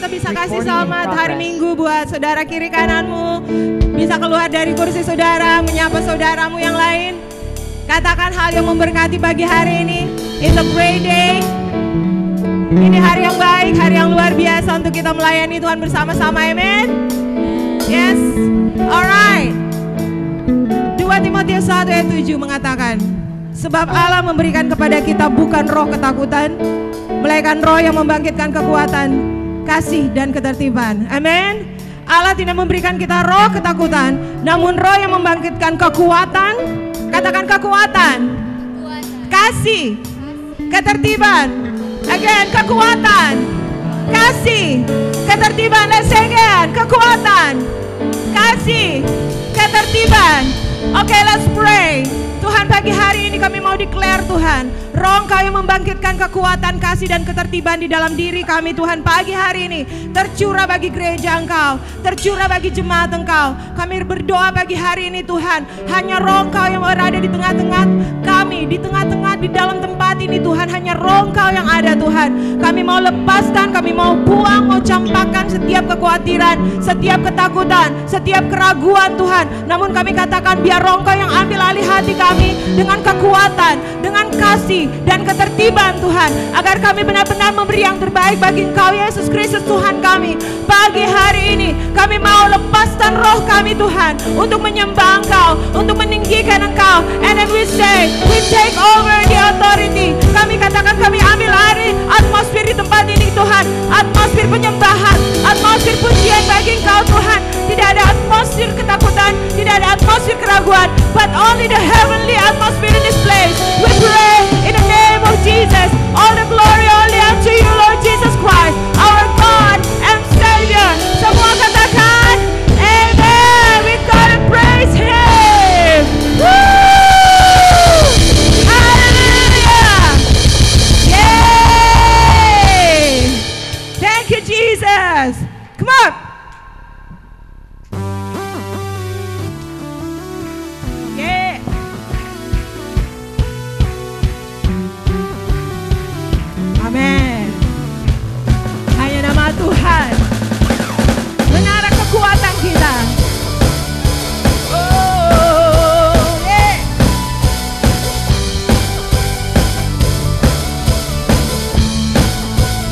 kita bisa kasih selamat hari Minggu buat saudara kiri kananmu. Bisa keluar dari kursi saudara, menyapa saudaramu yang lain. Katakan hal yang memberkati pagi hari ini. It's a great day. Ini hari yang baik, hari yang luar biasa untuk kita melayani Tuhan bersama-sama, amen. Yes, alright. 2 Timotius 1 ayat 7 mengatakan, sebab Allah memberikan kepada kita bukan roh ketakutan, melainkan roh yang membangkitkan kekuatan, kasih dan ketertiban. Amin. Allah tidak memberikan kita roh ketakutan, namun roh yang membangkitkan kekuatan. Katakan kekuatan, kasih, ketertiban. Again, kekuatan, kasih, ketertiban. Let's say again, kekuatan, kasih, ketertiban. Okay, let's pray. Tuhan, pagi hari ini kami mau declare Tuhan, Roh Engkau yang membangkitkan kekuatan, kasih dan ketertiban di dalam diri kami Tuhan. Pagi hari ini tercurah bagi gereja Engkau, tercurah bagi jemaat Engkau. Kami berdoa pagi hari ini Tuhan, hanya Roh Engkau yang berada di tengah-tengah kami, di tengah-tengah di dalam tempat ini Tuhan. Hanya Roh Engkau yang ada Tuhan. Kami mau lepaskan, kami mau buang, mau campakkan setiap kekhawatiran, setiap ketakutan, setiap keraguan Tuhan. Namun kami katakan biar Roh Engkau yang ambil alih hati kami dengan kekuatan, dengan kasih dan ketertiban Tuhan, agar kami benar-benar memberi yang terbaik bagi Engkau Yesus Kristus Tuhan kami. Pagi hari ini kami mau lepaskan roh kami Tuhan untuk menyembah Engkau, untuk meninggikan Engkau. And then we say, we take over the authority. Kami katakan kami ambil alih atmosfer di tempat ini Tuhan, atmosfer penyembahan, atmosfer pujian bagi Engkau Tuhan. Tidak ada atmosfer ketakutan, tidak ada atmosfer keraguan, but only the heavenly atmosphere in this place. We pray in the name of Jesus. All the glory only unto you, Lord Jesus Christ, our God and Savior. Semua katakan, amen. We gotta praise Him. Woo! Hallelujah. Yay! Thank you, Jesus. Come on. Amin. Hanya nama Tuhan menara kekuatan kita. Oh, yeah.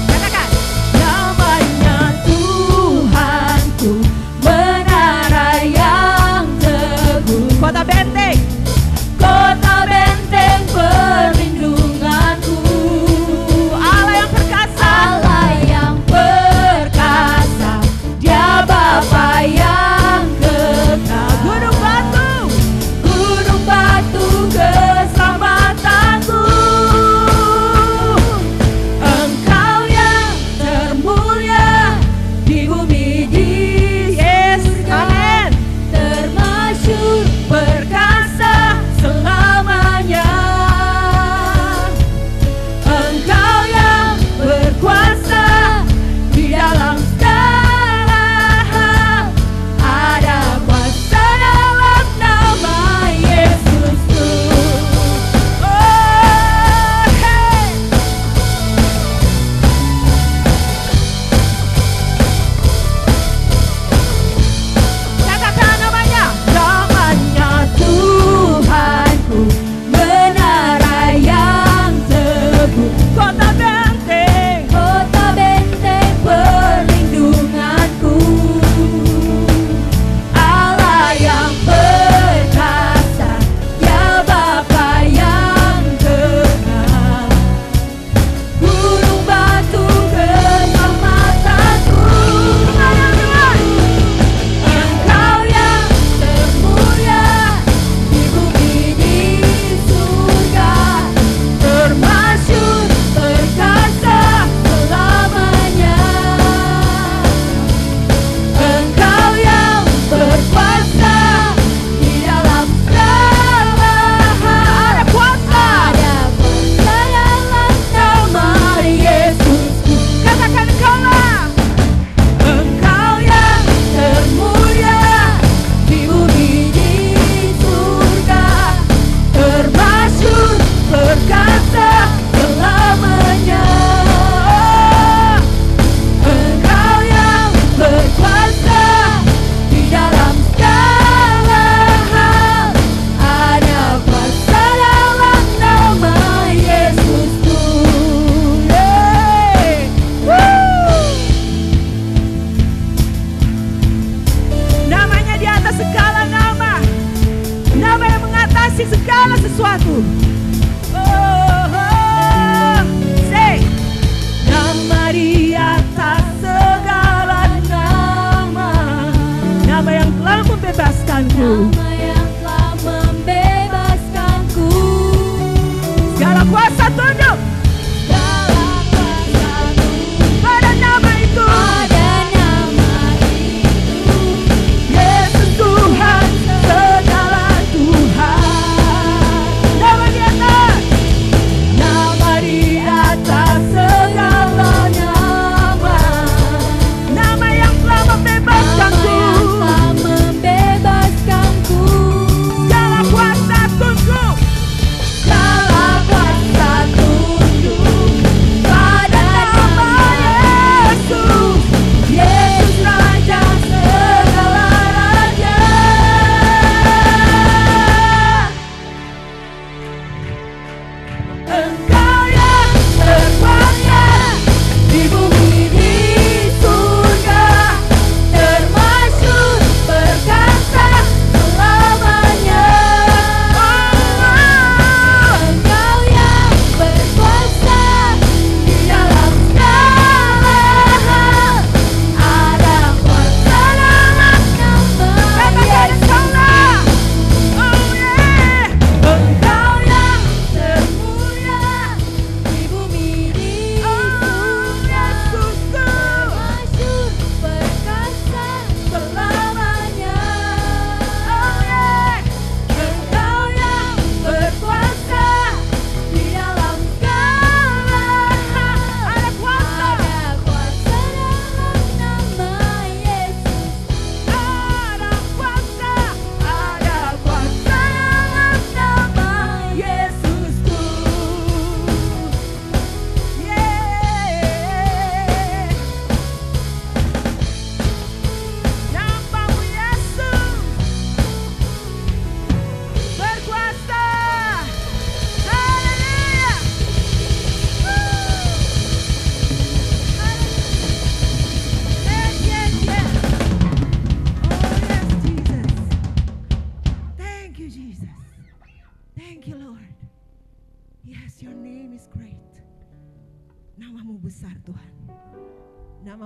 Katakan namanya Tuhan.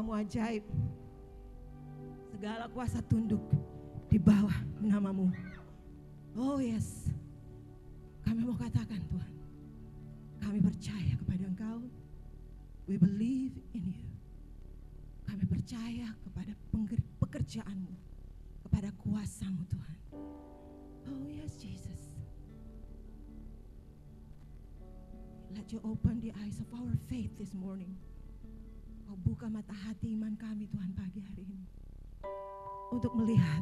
namamu ajaib. Segala kuasa tunduk di bawah namamu. Oh yes, kami mau katakan Tuhan, kami percaya kepada Engkau. We believe in you. Kami percaya kepada pekerjaanmu, kepada kuasamu Tuhan. Oh yes Jesus. Let you open the eyes of our faith this morning. Kau buka mata hati iman kami Tuhan pagi hari ini, untuk melihat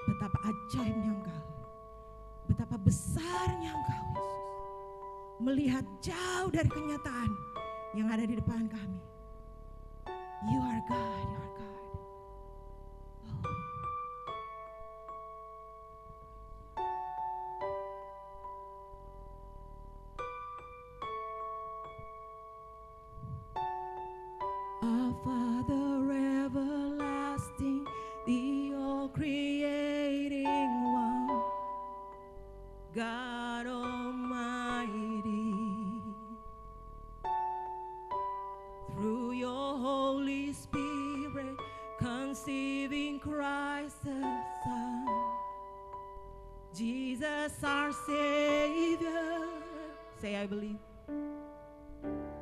betapa ajaibnya Engkau, betapa besarnya Engkau Yesus. Melihat jauh dari kenyataan yang ada di depan kami. You are God, you are God. Oh. Our Father everlasting, the all-creating one, God Almighty, through your Holy Spirit, conceiving Christ the Son, Jesus our Savior. Say, I believe.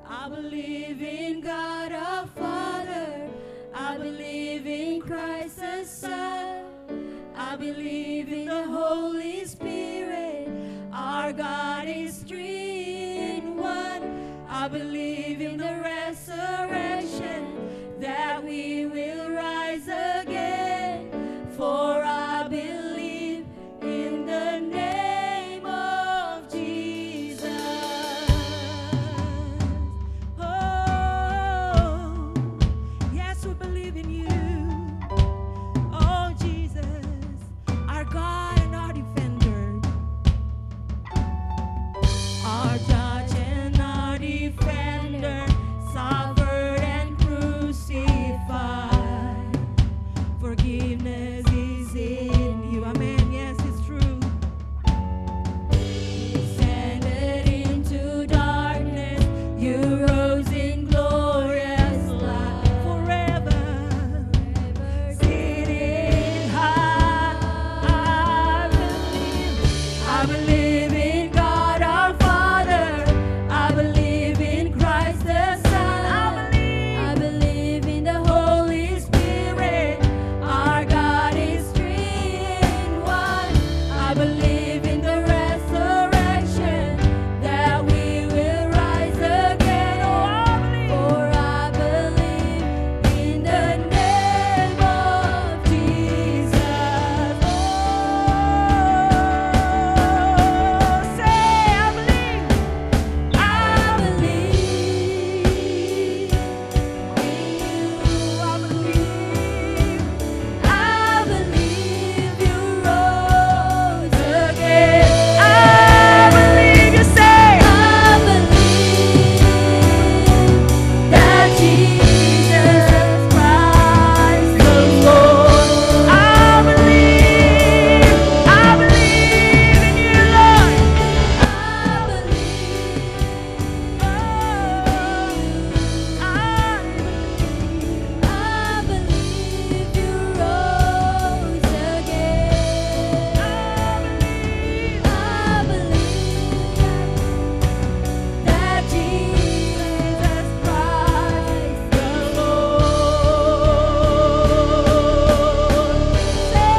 I believe in God our Father. I believe in Christ the Son. I believe in the Holy Spirit. Our God is three in one. I believe in the resurrection, that we will rise again. For I believe in the name of Jesus. Oh, yes, we believe in you. Oh, Jesus, our God and our defender, our judge and our defender, suffered and crucified. Forgiveness is in you. Amen. Yes, it's true. Descended into darkness, you rose in glorious light. Forever sitting high. I believe in God our Father. I believe in Christ the Son. I believe in the Holy Spirit. Our God is three in one. I believe in the resurrection, that we will rise again. For I believe in the name of Jesus. Oh, say, I believe. I believe in you. I believe. I believe you rose again. I believe you say. I believe that Jesus Christ the Lord. I believe in you, Lord. I believe you rose again. I believe that Jesus Christ the Lord. Say,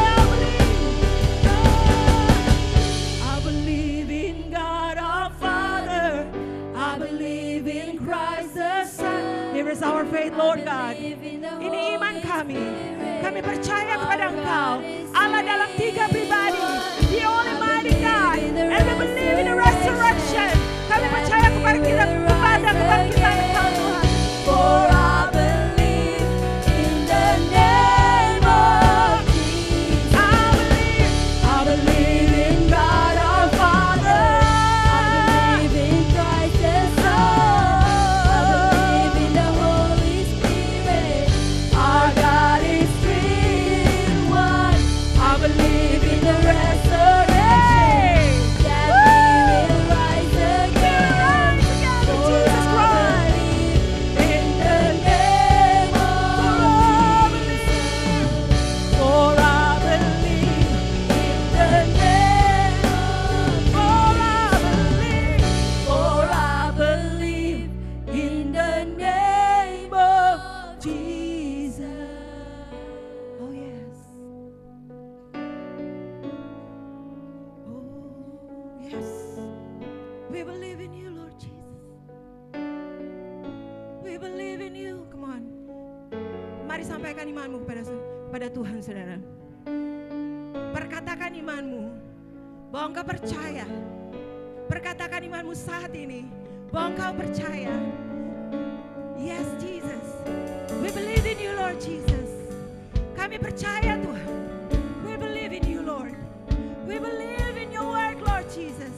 I believe in God our Father. I believe in Christ the Son. Here is our faith, Lord God. Ini iman kami. Kami percaya kepada Engkau, Allah dalam tiga pribadi, the Almighty God, and we believe in the resurrection. Kami percaya kepada kebangkitan Engkau, Tuhan. For I believe in the name of Jesus. I believe in God our Father. I believe in Christ the Son. I believe in the Holy Spirit. Our God is three in one. I believe in the resurrection, that we will rise again. For I believe in the name Mari sampaikan imanmu kepada Tuhan, saudara. Perkatakan imanmu bahwa engkau percaya. Perkatakan imanmu saat ini bahwa engkau percaya. Yes, Jesus. We believe in you, Lord Jesus. Kami percaya, Tuhan. We believe in you, Lord. We believe in your work, Lord Jesus.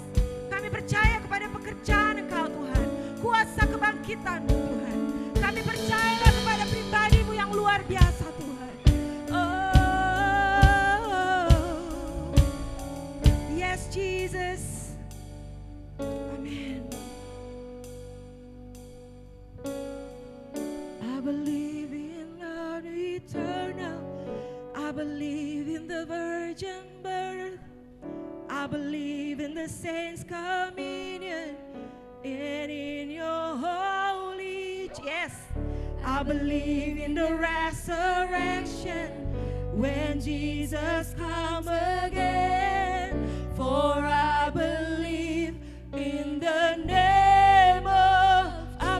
Kami percaya kepada pekerjaan Engkau, Tuhan. Kuasa kebangkitan-Mu, Tuhan. Kami percaya kepada pribadi-Mu yang luar biasa, Tuhan. Oh, yes, Jesus. Amen. I believe in God eternal. I believe in the virgin birth. I believe in the saints' communion and in your holy. Yes. I believe in the resurrection when Jesus come again. For I believe in the name of. I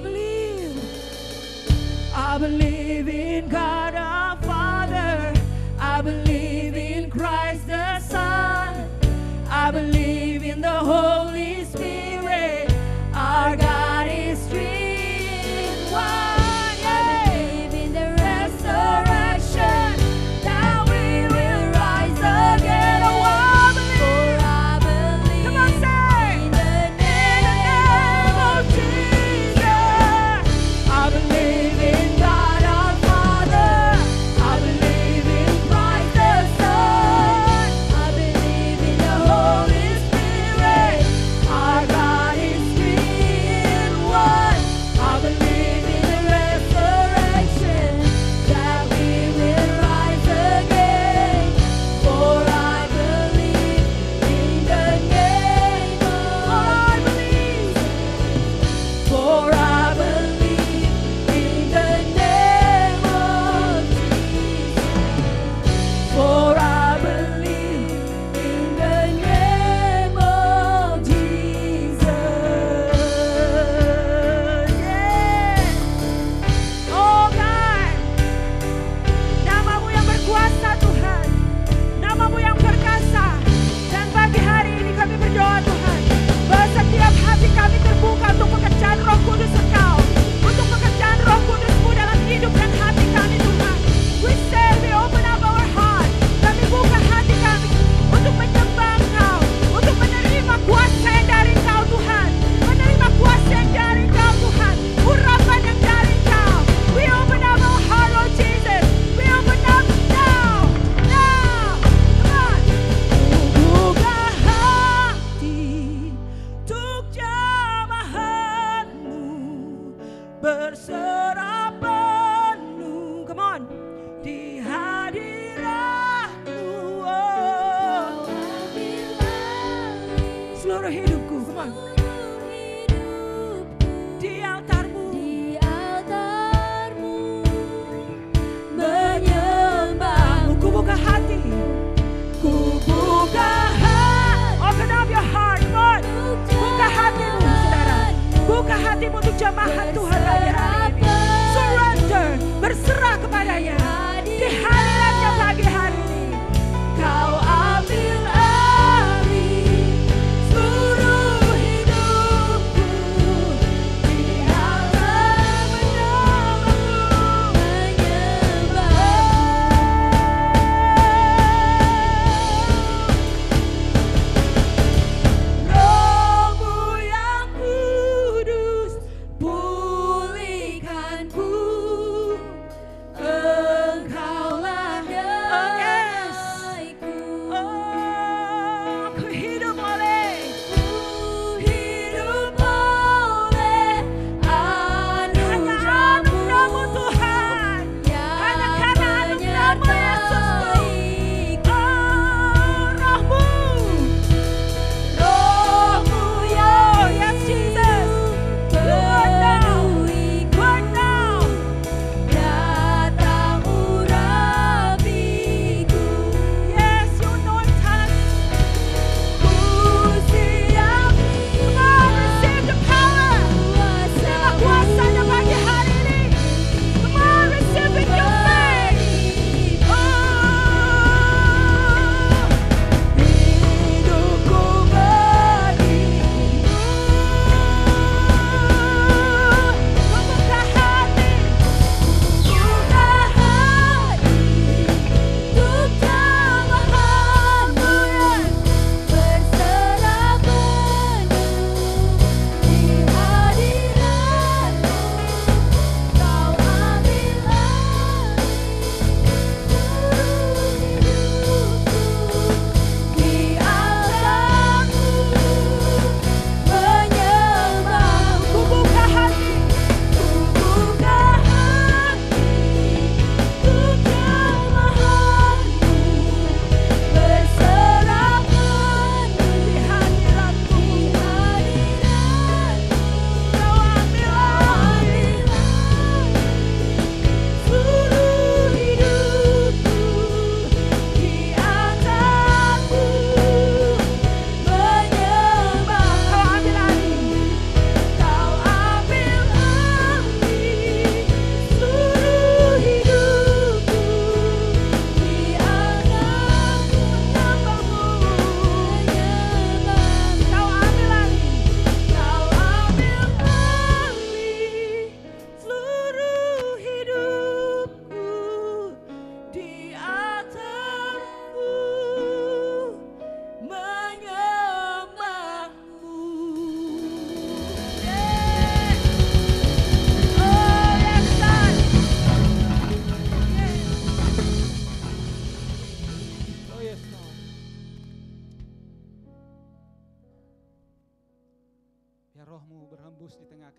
believe in God our Father. I believe in Christ the Son. I believe in the Holy Spirit. Our God is three in one. I believe in the resurrection, that we will rise again. Oh, I believe. For I believe. Come on, say. In the name of Jesus. I believe in God our Father. I believe in Christ the Son. I believe in the Holy Spirit. Our God is three in one. I believe in the resurrection, that we will rise again. For I believe in the name of. I believe. For I believe in the name of Jesus. For I believe in the name of Jesus. Yeah. Oh God, namamu yang berkuasa Tuhan, namamu yang perkasa. Dan pagi hari ini kami berdoa Tuhan, bahwa setiap hati kami terbuka untuk pekerjaan Roh Kudus Engkau, untuk pekerjaan Roh Kudus-Mu dalam hidup dan hati kami Tuhan. We say we open up our heart. Kami buka hati kami untuk menyembah Engkau, untuk menerima kuasa yang dari Engkau Tuhan, menerima kuasa yang dari Engkau Tuhan, urapan yang dari Engkau. We open up our heart, Lord Jesus. We open up now, now. Come on. Buka hati untuk jamahan-Mu, berserah penuh. Come on. Di hadirat-Mu, oh. Seluruh hidupku, come on. Di altar-Mu, menyembah-Mu. Ku buka hati, ku buka hati. Open up your heart, come on. Buka hatimu, saudara. Buka hatimu untuk jamahan Tuhan pagi hari ini. Surrender, berserah kepadanya. Di hadiratnya pagi hari ini. Kau ambil alih seluruh hidupku. Di alam menyembah-Mu, Roh-Mu yang kudus, pulihkanku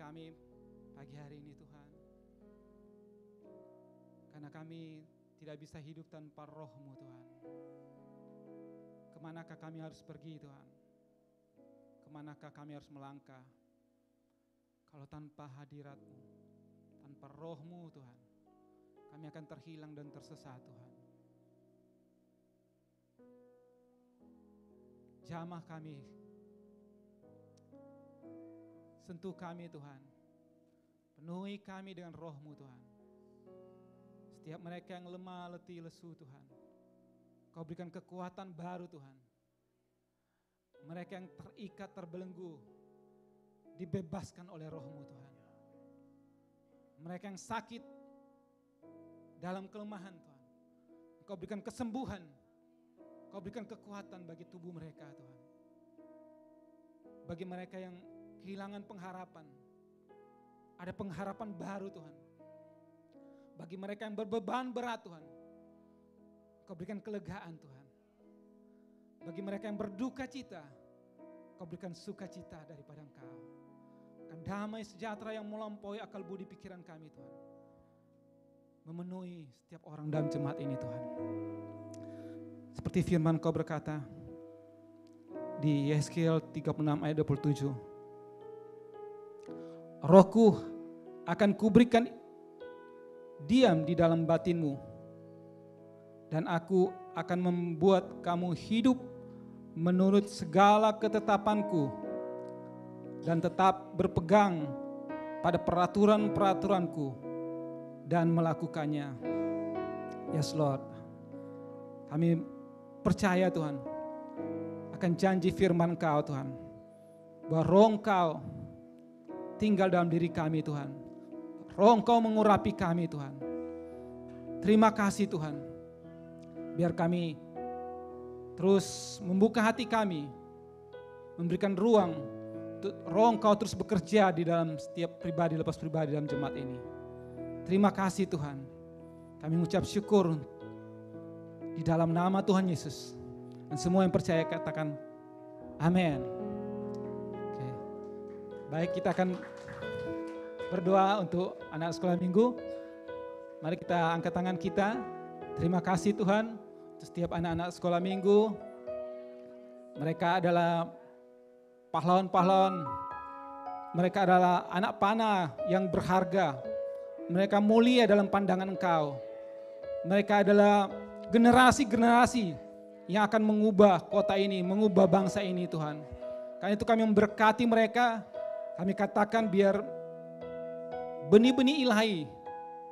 kami pagi hari ini Tuhan. Karena kami tidak bisa hidup tanpa Roh-Mu Tuhan. Kemanakah kami harus pergi Tuhan? Kemanakah kami harus melangkah? Kalau tanpa hadirat-Mu, tanpa Roh-Mu Tuhan, kami akan terhilang dan tersesat Tuhan. Jamah kami, sentuh kami Tuhan, penuhi kami dengan Roh-Mu Tuhan. Setiap mereka yang lemah, letih, lesu Tuhan, Kau berikan kekuatan baru Tuhan. Mereka yang terikat, terbelenggu, dibebaskan oleh Roh-Mu Tuhan. Mereka yang sakit dalam kelemahan Tuhan, Kau berikan kesembuhan, Kau berikan kekuatan bagi tubuh mereka Tuhan. Bagi mereka yang kehilangan pengharapan, ada pengharapan baru Tuhan. Bagi mereka yang berbeban berat Tuhan, Kau berikan kelegaan Tuhan. Bagi mereka yang berduka cita, Kau berikan sukacita daripada Engkau. Dan damai sejahtera yang melampaui akal budi pikiran kami Tuhan, memenuhi setiap orang dalam jemaat ini Tuhan. Seperti firman Kau berkata di Yeskiel 36 ayat 27. Rohku akan kuberikan diam di dalam batinmu, dan aku akan membuat kamu hidup menurut segala ketetapanku dan tetap berpegang pada peraturan-peraturanku dan melakukannya. Yes Lord, kami percaya Tuhan akan janji firman Kau Tuhan, bahwa Roh Kau tinggal dalam diri kami Tuhan. Roh Kau mengurapi kami Tuhan. Terima kasih Tuhan. Biar kami terus membuka hati kami, memberikan ruang untuk Roh Kau terus bekerja di dalam setiap pribadi lepas pribadi dalam jemaat ini. Terima kasih Tuhan. Kami mengucap syukur di dalam nama Tuhan Yesus. Dan semua yang percaya katakan amin. Oke. Baik, kita akan berdoa untuk anak sekolah minggu. Mari kita angkat tangan kita. Terima kasih Tuhan untuk setiap anak-anak sekolah minggu. Mereka adalah pahlawan-pahlawan. Mereka adalah anak panah yang berharga. Mereka mulia dalam pandangan Engkau. Mereka adalah generasi-generasi yang akan mengubah kota ini, mengubah bangsa ini Tuhan. Karena itu kami memberkati mereka. Kami katakan biar benih-benih ilahi,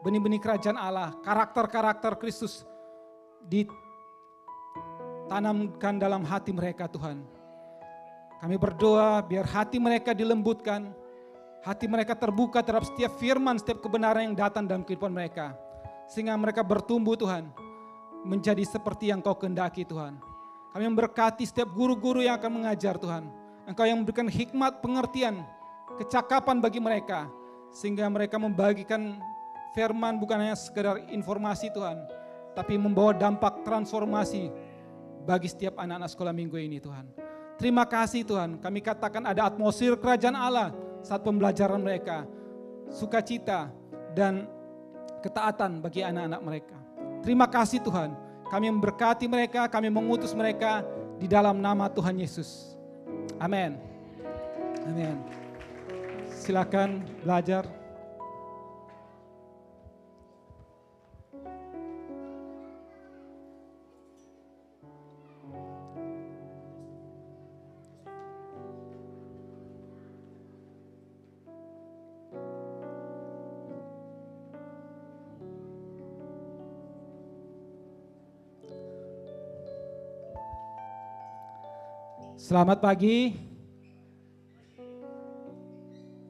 benih-benih kerajaan Allah, karakter-karakter Kristus ditanamkan dalam hati mereka Tuhan. Kami berdoa biar hati mereka dilembutkan, hati mereka terbuka terhadap setiap firman, setiap kebenaran yang datang dalam kehidupan mereka. Sehingga mereka bertumbuh Tuhan, menjadi seperti yang Kau kehendaki Tuhan. Kami memberkati setiap guru-guru yang akan mengajar Tuhan. Engkau yang memberikan hikmat, pengertian, kecakapan bagi mereka. Sehingga mereka membagikan firman bukan hanya sekedar informasi Tuhan, tapi membawa dampak transformasi bagi setiap anak-anak sekolah minggu ini Tuhan. Terima kasih Tuhan, kami katakan ada atmosfer kerajaan Allah saat pembelajaran mereka. Sukacita dan ketaatan bagi anak-anak mereka. Terima kasih Tuhan, kami memberkati mereka, kami mengutus mereka di dalam nama Tuhan Yesus. Amin. Amin. Silakan belajar. Selamat pagi.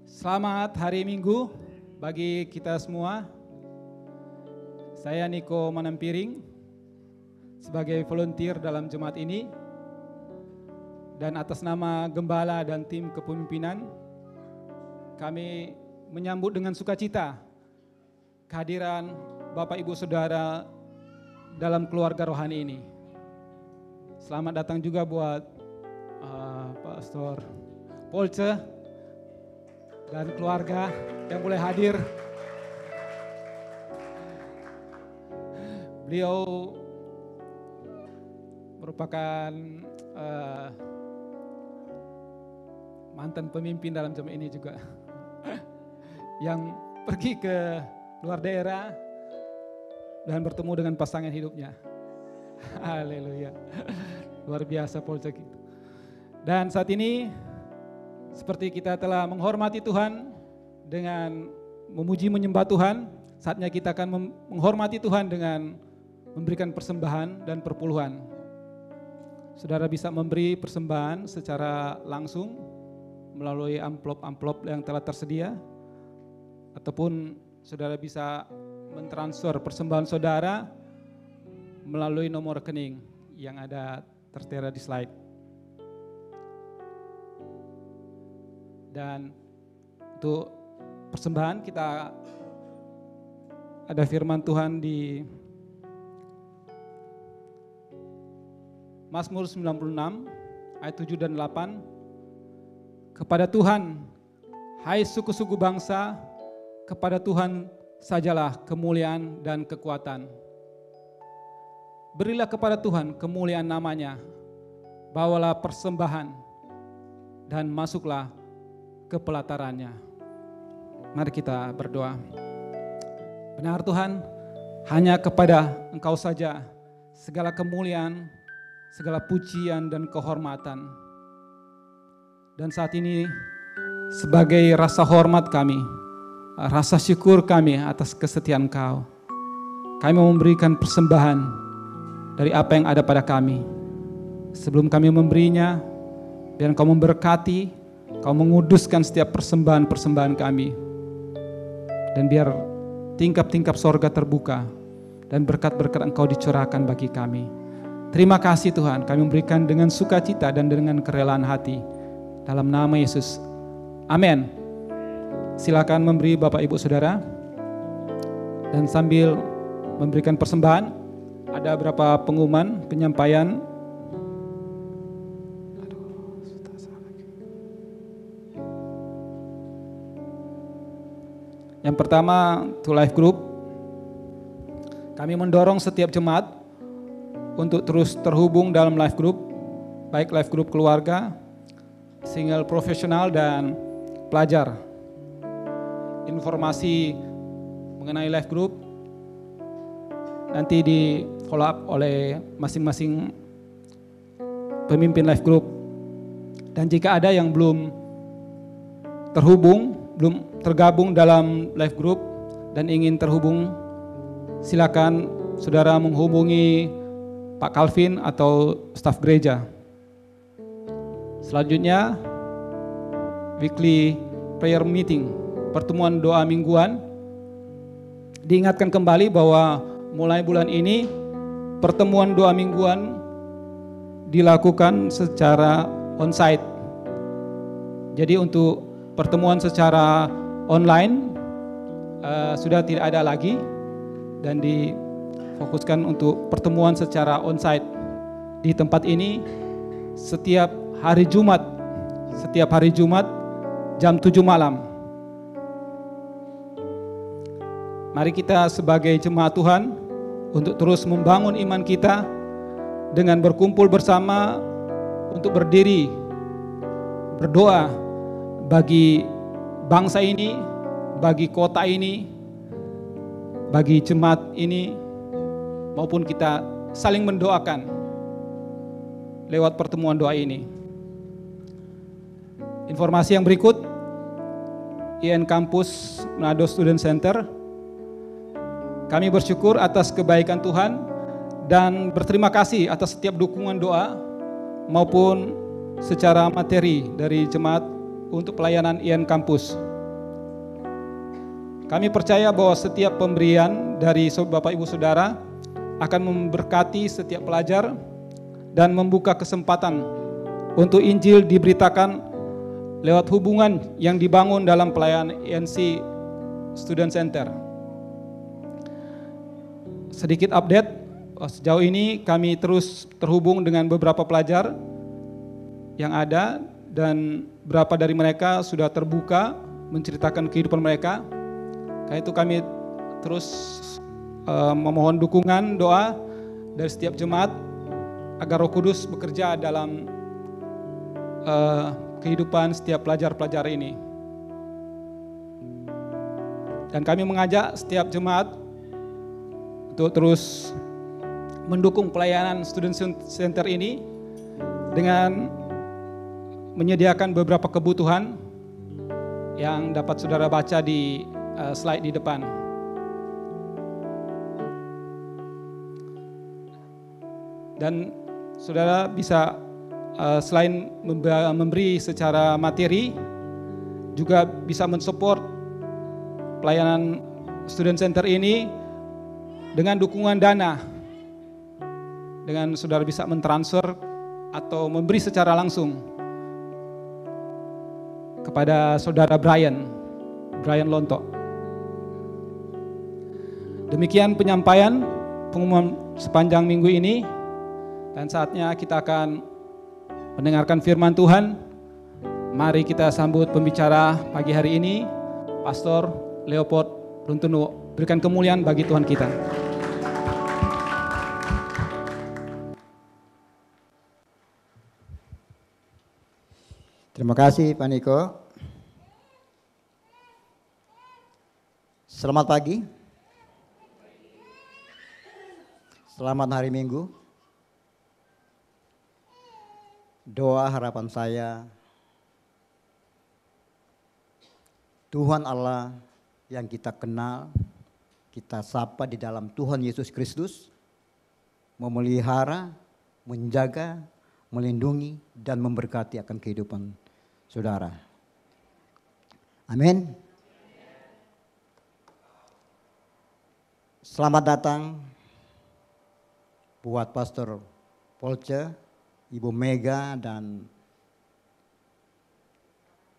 Selamat hari Minggu bagi kita semua. Saya Niko Manampiring sebagai volunteer dalam jemaat ini. Dan atas nama Gembala dan tim kepemimpinan, kami menyambut dengan sukacita kehadiran Bapak Ibu Saudara dalam keluarga rohani ini. Selamat datang juga buat Pastor Polce dan keluarga yang boleh hadir. Beliau merupakan mantan pemimpin dalam jemaat ini juga yang pergi ke luar daerah dan bertemu dengan pasangan hidupnya. Haleluya. Luar biasa Polsek itu. Dan saat ini seperti kita telah menghormati Tuhan dengan memuji menyembah Tuhan, saatnya kita akan menghormati Tuhan dengan memberikan persembahan dan perpuluhan. Saudara bisa memberi persembahan secara langsung melalui amplop-amplop yang telah tersedia, ataupun saudara bisa mentransfer persembahan saudara melalui nomor rekening yang ada tertera di slide. Dan untuk persembahan kita ada firman Tuhan di Mazmur 96 ayat 7 dan 8. Kepada Tuhan, hai suku-suku bangsa, kepada Tuhan sajalah kemuliaan dan kekuatan. Berilah kepada Tuhan kemuliaan namanya, bawalah persembahan dan masuklah ke pelatarannya. Mari kita berdoa. Benar Tuhan, hanya kepada Engkau saja segala kemuliaan, segala pujian dan kehormatan. Dan saat ini sebagai rasa hormat kami, rasa syukur kami atas kesetiaan Engkau, kami memberikan persembahan dari apa yang ada pada kami. Sebelum kami memberinya, biar Engkau memberkati, Kau menguduskan setiap persembahan-persembahan kami. Dan biar tingkap-tingkap sorga terbuka dan berkat-berkat Engkau dicurahkan bagi kami. Terima kasih Tuhan, kami memberikan dengan sukacita dan dengan kerelaan hati. Dalam nama Yesus, amin. Silakan memberi Bapak Ibu Saudara. Dan sambil memberikan persembahan, ada beberapa pengumuman penyampaian. Yang pertama, to life group. Kami mendorong setiap jemaat untuk terus terhubung dalam life group, baik life group keluarga, single profesional, dan pelajar. Informasi mengenai life group nanti di follow up oleh masing-masing pemimpin life group. Dan jika ada yang belum tergabung dalam life group dan ingin terhubung, silakan saudara menghubungi Pak Calvin atau staf gereja. Selanjutnya, weekly prayer meeting, pertemuan doa mingguan. Diingatkan kembali bahwa mulai bulan ini pertemuan doa mingguan dilakukan secara onsite. Jadi untuk pertemuan secara online sudah tidak ada lagi dan difokuskan untuk pertemuan secara onsite di tempat ini setiap hari Jumat jam 7 malam. Mari kita sebagai jemaat Tuhan untuk terus membangun iman kita dengan berkumpul bersama untuk berdiri berdoa bagi bangsa ini, bagi kota ini, bagi jemaat ini, maupun kita saling mendoakan lewat pertemuan doa ini. Informasi yang berikut, IN Campus Manado Student Center. Kami bersyukur atas kebaikan Tuhan dan berterima kasih atas setiap dukungan doa maupun secara materi dari jemaat untuk pelayanan IN Campus. Kami percaya bahwa setiap pemberian dari Bapak Ibu Saudara akan memberkati setiap pelajar dan membuka kesempatan untuk Injil diberitakan lewat hubungan yang dibangun dalam pelayanan INC Student Center. Sedikit update, sejauh ini kami terus terhubung dengan beberapa pelajar yang ada dan beberapa dari mereka sudah terbuka menceritakan kehidupan mereka. Karena itu kami terus memohon dukungan doa dari setiap jemaat agar Roh Kudus bekerja dalam kehidupan setiap pelajar-pelajar ini. Dan kami mengajak setiap jemaat untuk terus mendukung pelayanan Student Center ini dengan menyediakan beberapa kebutuhan yang dapat saudara baca di slide di depan. Dan saudara bisa selain memberi secara materi, juga bisa mensupport pelayanan Student Center ini dengan dukungan dana. Dengan saudara bisa mentransfer atau memberi secara langsung kepada saudara Brian Lonto. Demikian penyampaian pengumuman sepanjang minggu ini, dan saatnya kita akan mendengarkan firman Tuhan. Mari kita sambut pembicara pagi hari ini, Pastor Leopold Runtunuo. Berikan kemuliaan bagi Tuhan kita. Terima kasih Pak Niko. Selamat pagi. Selamat hari Minggu. Doa harapan saya, Tuhan Allah yang kita kenal, kita sapa di dalam Tuhan Yesus Kristus, memelihara, menjaga, melindungi, dan memberkati akan kehidupan saudara. Amin. Selamat datang buat Pastor Polce, Ibu Mega, dan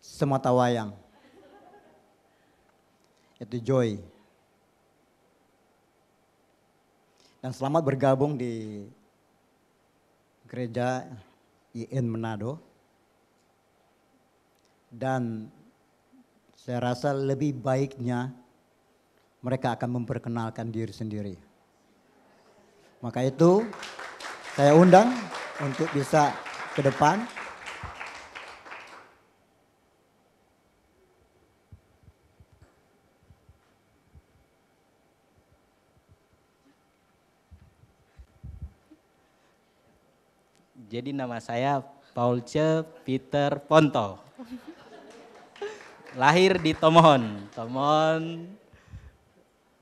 sematawayang, yaitu Joy. Dan selamat bergabung di Gereja IN Manado. Dan saya rasa lebih baiknya mereka akan memperkenalkan diri sendiri. Maka itu saya undang untuk bisa ke depan. Jadi nama saya Paulce Peter Ponto. Lahir di Tomohon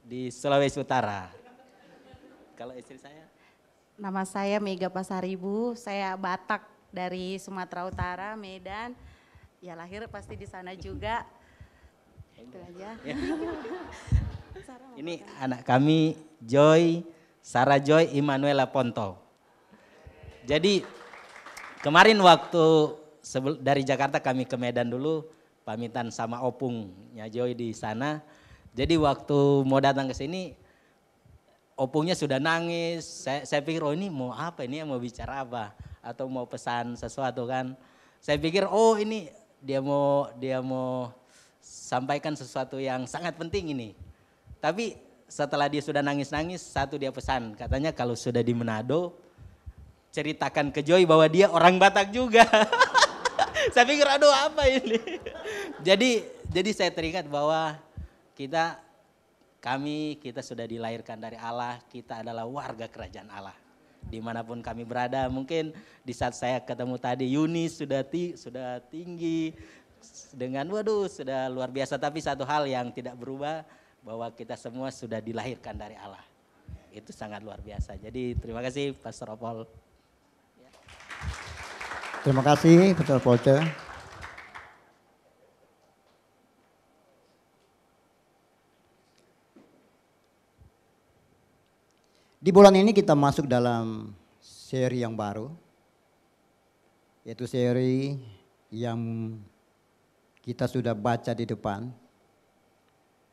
di Sulawesi Utara. Kalau istri saya? Nama saya Mega Pasaribu, saya Batak dari Sumatera Utara, Medan. Ya lahir pasti di sana juga. Itu aja. Ini anak kami Joy, Sarah Joy Immanuela Ponto. Jadi kemarin waktu dari Jakarta kami ke Medan dulu, pamitan sama opungnya Joy di sana. Jadi waktu mau datang ke sini, opungnya sudah nangis. Saya pikir, oh ini mau apa, ini mau bicara apa, atau mau pesan sesuatu kan. Saya pikir, oh ini dia mau sampaikan sesuatu yang sangat penting ini. Tapi setelah dia sudah nangis-nangis, satu dia pesan, katanya kalau sudah di Manado, ceritakan ke Joy bahwa dia orang Batak juga. Saya pikir aduh apa ini. Jadi saya teringat bahwa kita sudah dilahirkan dari Allah, kita adalah warga kerajaan Allah. Dimanapun kami berada, mungkin di saat saya ketemu tadi Yuni sudah tinggi dengan sudah luar biasa. Tapi satu hal yang tidak berubah, bahwa kita semua sudah dilahirkan dari Allah. Itu sangat luar biasa. Jadi terima kasih Pastor Opol. Terima kasih Pastor Polce. Di bulan ini kita masuk dalam seri yang baru, yaitu seri yang kita sudah baca di depan,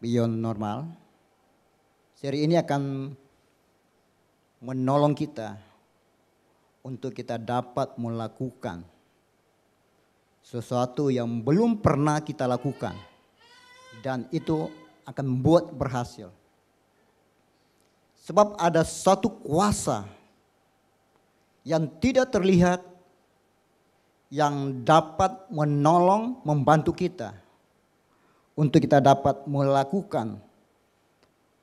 Beyond Normal. Seri ini akan menolong kita untuk kita dapat melakukan sesuatu yang belum pernah kita lakukan dan itu akan membuat berhasil. Sebab ada satu kuasa yang tidak terlihat yang dapat menolong, membantu kita untuk kita dapat melakukan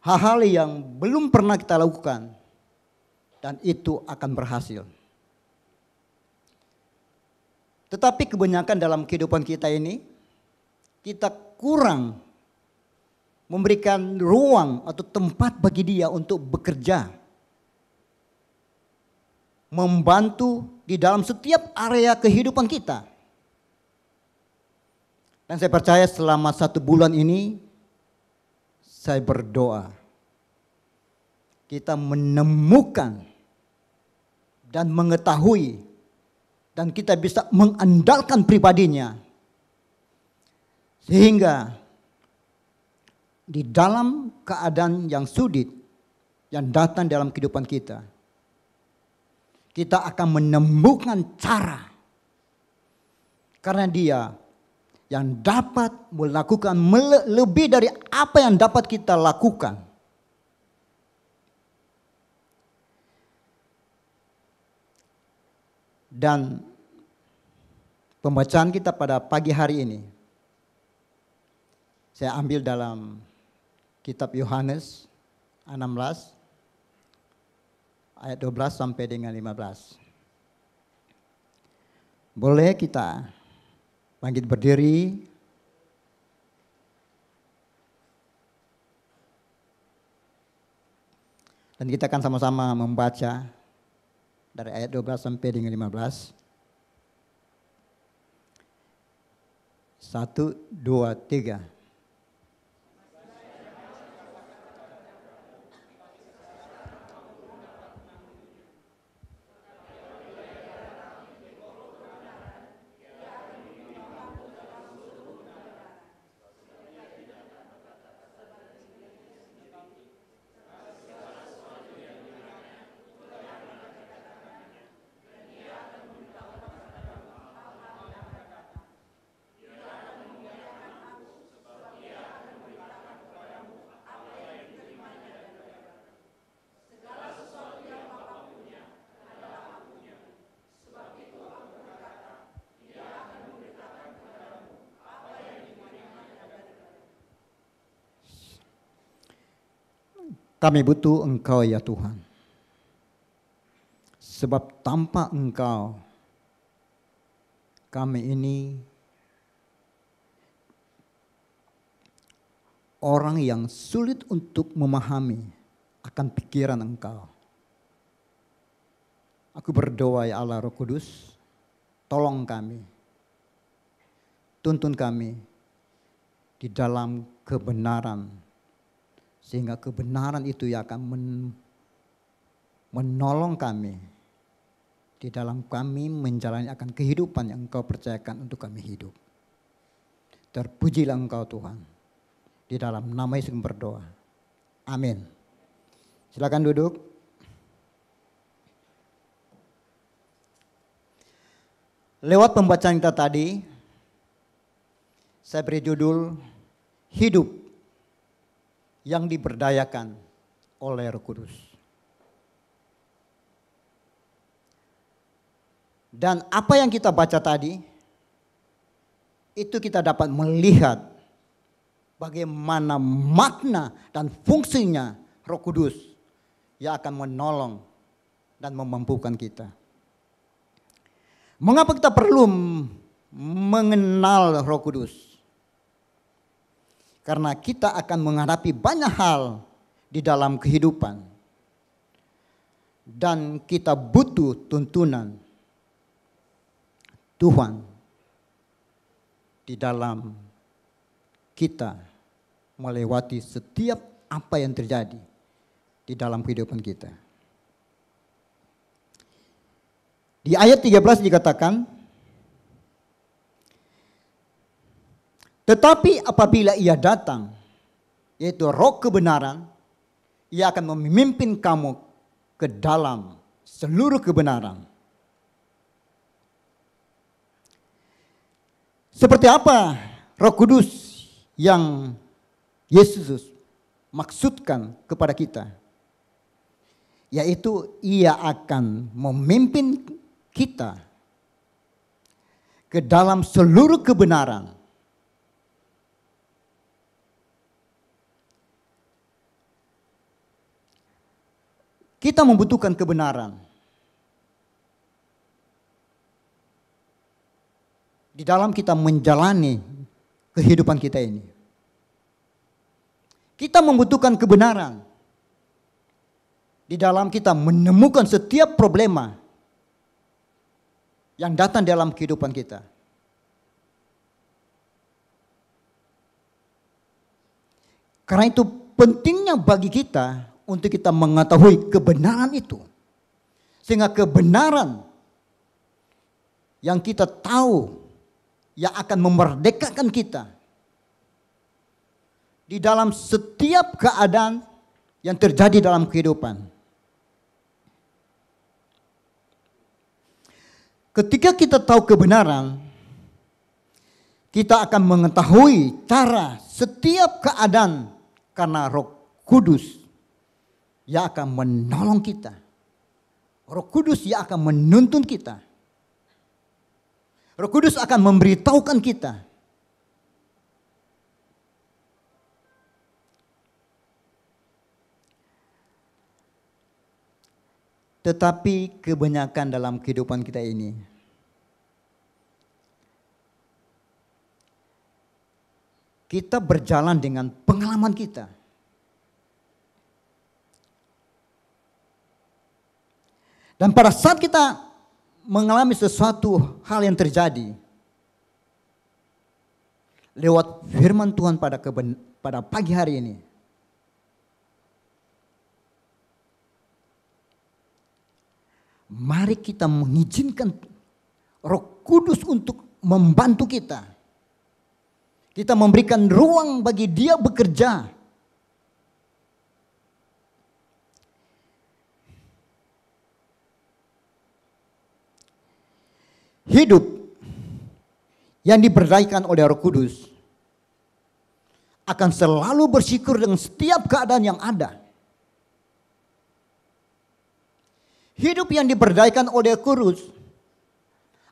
hal-hal yang belum pernah kita lakukan, dan itu akan berhasil. Tetapi kebanyakan dalam kehidupan kita ini, kita kurang memberikan ruang atau tempat bagi dia untuk bekerja, membantu di dalam setiap area kehidupan kita. Dan saya percaya selama 1 bulan ini, saya berdoa kita menemukan dan mengetahui dan kita bisa mengandalkan pribadinya, sehingga di dalam keadaan yang sulit yang datang dalam kehidupan kita, kita akan menemukan cara, karena dia yang dapat melakukan lebih dari apa yang dapat kita lakukan. Dan pembacaan kita pada pagi hari ini, saya ambil dalam kitab Yohanes 16 ayat 12 sampai dengan 15. Boleh kita bangkit berdiri. Dan kita akan sama-sama membaca dari ayat 12 sampai dengan 15. 1, 2, 3. Kami butuh Engkau ya Tuhan. Sebab tanpa Engkau, kami ini orang yang sulit untuk memahami akan pikiran Engkau. Aku berdoa ya Allah Roh Kudus, tolong kami, tuntun kami di dalam kebenaran, sehingga kebenaran itu yang akan menolong kami di dalam kami menjalani akan kehidupan yang Engkau percayakan untuk kami hidup. Terpujilah Engkau Tuhan. Di dalam nama Yesus berdoa. Amin. Silakan duduk. Lewat pembacaan kita tadi, saya beri judul Hidup yang diberdayakan oleh Roh Kudus. Dan apa yang kita baca tadi, itu kita dapat melihat bagaimana makna dan fungsinya Roh Kudus yang akan menolong dan memampukan kita. Mengapa kita perlu mengenal Roh Kudus? Karena kita akan menghadapi banyak hal di dalam kehidupan. Dan kita butuh tuntunan Tuhan di dalam kita melewati setiap apa yang terjadi di dalam kehidupan kita. Di ayat 13 dikatakan, tetapi apabila ia datang, yaitu Roh kebenaran, ia akan memimpin kamu ke dalam seluruh kebenaran. Seperti apa Roh Kudus yang Yesus maksudkan kepada kita, yaitu Ia akan memimpin kita ke dalam seluruh kebenaran. Kita membutuhkan kebenaran di dalam kita menjalani kehidupan kita ini. Kita membutuhkan kebenaran di dalam kita menemukan setiap problema yang datang dalam kehidupan kita. Karena itu pentingnya bagi kita untuk kita mengetahui kebenaran itu. Sehingga kebenaran yang kita tahu yang akan memerdekakan kita di dalam setiap keadaan yang terjadi dalam kehidupan. Ketika kita tahu kebenaran, kita akan mengetahui cara setiap keadaan karena Roh Kudus yang akan menolong kita. Roh Kudus yang akan menuntun kita. Roh Kudus akan memberitahukan kita. Tetapi kebanyakan dalam kehidupan kita ini, kita berjalan dengan pengalaman kita. Dan pada saat kita mengalami sesuatu hal yang terjadi, lewat firman Tuhan pada pagi hari ini, mari kita mengizinkan Roh Kudus untuk membantu kita. Kita memberikan ruang bagi Dia bekerja. Hidup yang diberdayakan oleh Roh Kudus akan selalu bersyukur dengan setiap keadaan yang ada. Hidup yang diberdayakan oleh Roh Kudus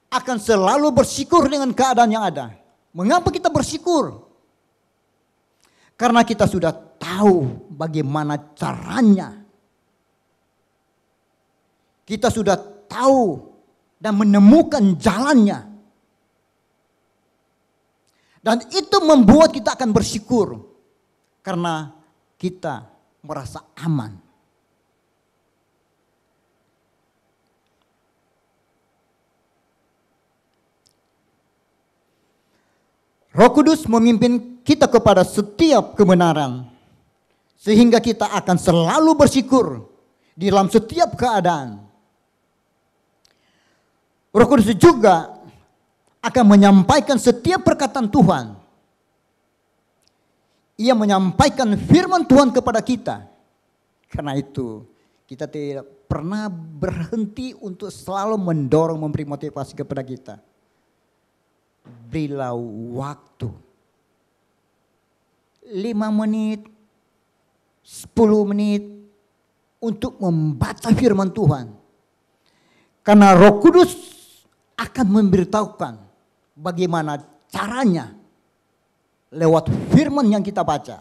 akan selalu bersyukur dengan keadaan yang ada. Mengapa kita bersyukur? Karena kita sudah tahu bagaimana caranya. Kita sudah tahu dan menemukan jalannya. Dan itu membuat kita akan bersyukur. Karena kita merasa aman. Roh Kudus memimpin kita kepada setiap kebenaran. Sehingga kita akan selalu bersyukur di dalam setiap keadaan. Roh Kudus juga akan menyampaikan setiap perkataan Tuhan. Ia menyampaikan firman Tuhan kepada kita. Karena itu kita tidak pernah berhenti untuk selalu mendorong, memberi motivasi kepada kita. Berilah waktu 5 menit, 10 menit untuk membaca firman Tuhan. Karena Roh Kudus akan memberitahukan bagaimana caranya lewat firman yang kita baca.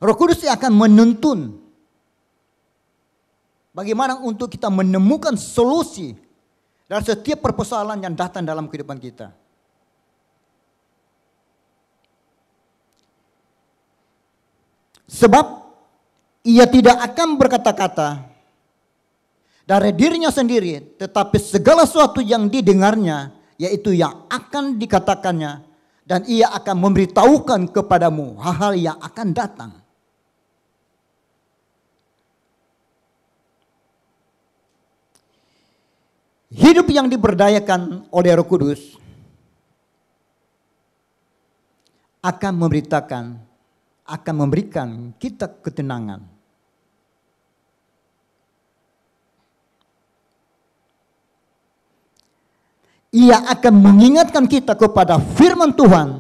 Roh Kudus akan menuntun bagaimana untuk kita menemukan solusi dari setiap persoalan yang datang dalam kehidupan kita. Sebab Ia tidak akan berkata-kata dari dirinya sendiri, tetapi segala sesuatu yang didengarnya, yaitu yang akan dikatakannya, dan Ia akan memberitahukan kepadamu hal-hal yang akan datang. Hidup yang diberdayakan oleh Roh Kudus akan memberikan kita ketenangan. Ia akan mengingatkan kita kepada firman Tuhan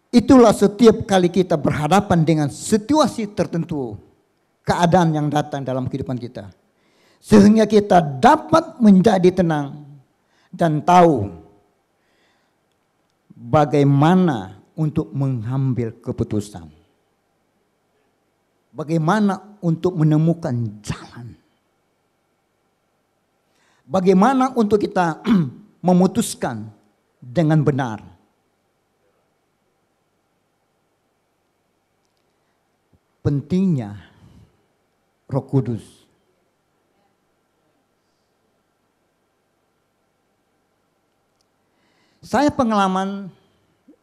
Itulah setiap kali kita berhadapan dengan situasi tertentu, keadaan yang datang dalam kehidupan kita. Sehingga kita dapat menjadi tenang dan tahu bagaimana untuk mengambil keputusan. Bagaimana untuk menemukan jalan. Bagaimana untuk kita memutuskan dengan benar. Pentingnya Roh Kudus. Saya pengalaman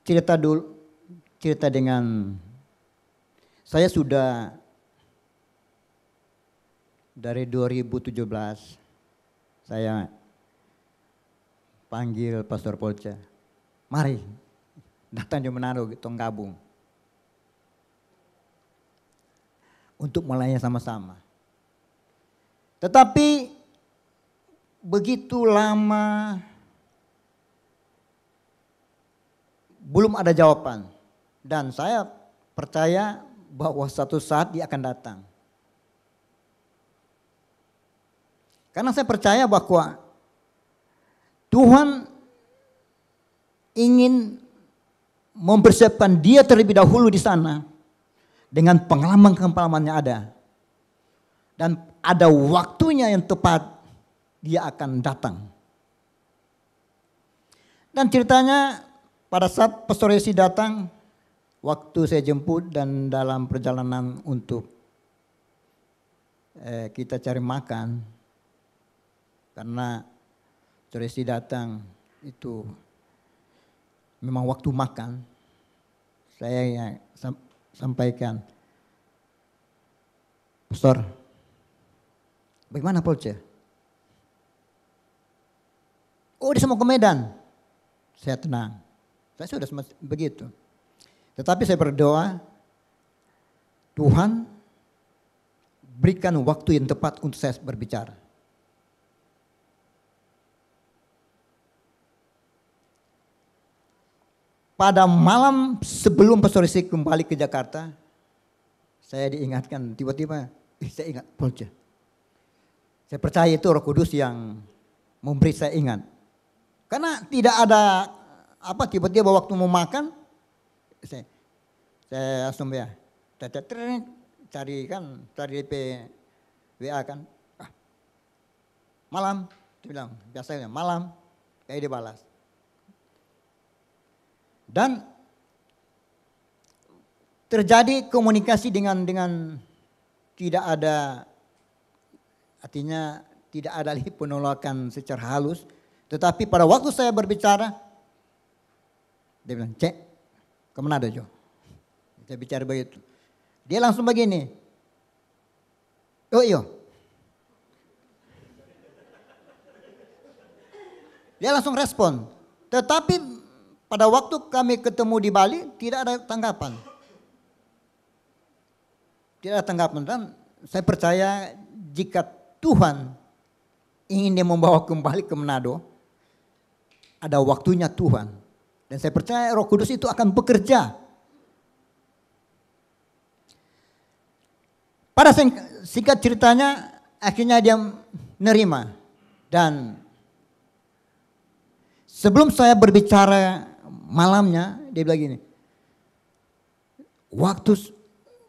cerita dengan saya sudah dari 2017 saya panggil Pastor Polce, mari datang di Manado kita gabung untuk melayani sama-sama. Tetapi begitu lama belum ada jawaban dan saya percaya bahwa suatu saat dia akan datang. Karena saya percaya bahwa Tuhan ingin mempersiapkan dia terlebih dahulu di sana dengan pengalaman-pengalamannya ada. Dan ada waktunya yang tepat dia akan datang. Dan ceritanya pada saat Pastor Yesi datang, waktu saya jemput dan dalam perjalanan untuk kita cari makan, karena Pastor Yesi datang itu memang waktu makan, saya sampaikan, Pastor, bagaimana Polce? Oh dia mau ke Medan. Saya tenang. Saya sudah begitu. Tetapi saya berdoa, Tuhan berikan waktu yang tepat untuk saya berbicara. Pada malam sebelum Pastor Yesi kembali ke Jakarta, saya diingatkan tiba-tiba, saya ingat Polce. Saya percaya itu Roh Kudus yang memberi saya ingat. Karena tidak ada tiba-tiba waktu mau makan, saya langsung ya, cari DP WA kan, malam, dia bilang biasanya malam, kayak dia balas. Dan terjadi komunikasi dengan tidak ada, artinya tidak ada lagi penolakan secara halus. Tetapi pada waktu saya berbicara, dia bilang, Cek, kemana ada Jo? Saya bicara begitu. Dia langsung begini, oh iya. Dia langsung respon. Tetapi pada waktu kami ketemu di Bali, tidak ada tanggapan. Tidak ada tanggapan. Dan saya percaya jika Tuhan ingin dia membawa kembali ke Manado, ada waktunya Tuhan. Dan saya percaya Roh Kudus itu akan bekerja. Pada singkat ceritanya, akhirnya dia menerima. Dan sebelum saya berbicara malamnya, dia bilang gini, waktu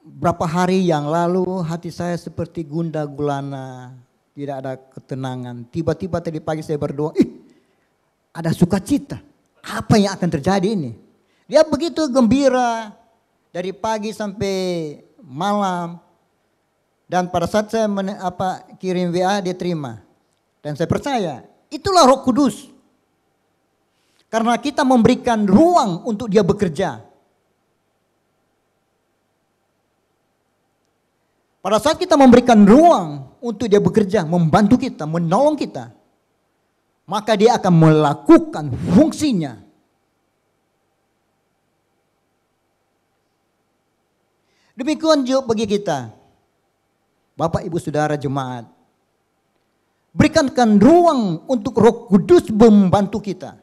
berapa hari yang lalu hati saya seperti gundah gulana, tidak ada ketenangan. Tiba-tiba tadi pagi saya berdoa, ada sukacita. Apa yang akan terjadi ini? Dia begitu gembira dari pagi sampai malam. Dan pada saat saya kirim WA, dia terima. Dan saya percaya itulah Roh Kudus. Karena kita memberikan ruang untuk dia bekerja. Pada saat kita memberikan ruang untuk dia bekerja, membantu kita, menolong kita, maka dia akan melakukan fungsinya. Demikian juga bagi kita, Bapak Ibu Saudara jemaat, berikankan ruang untuk Roh Kudus membantu kita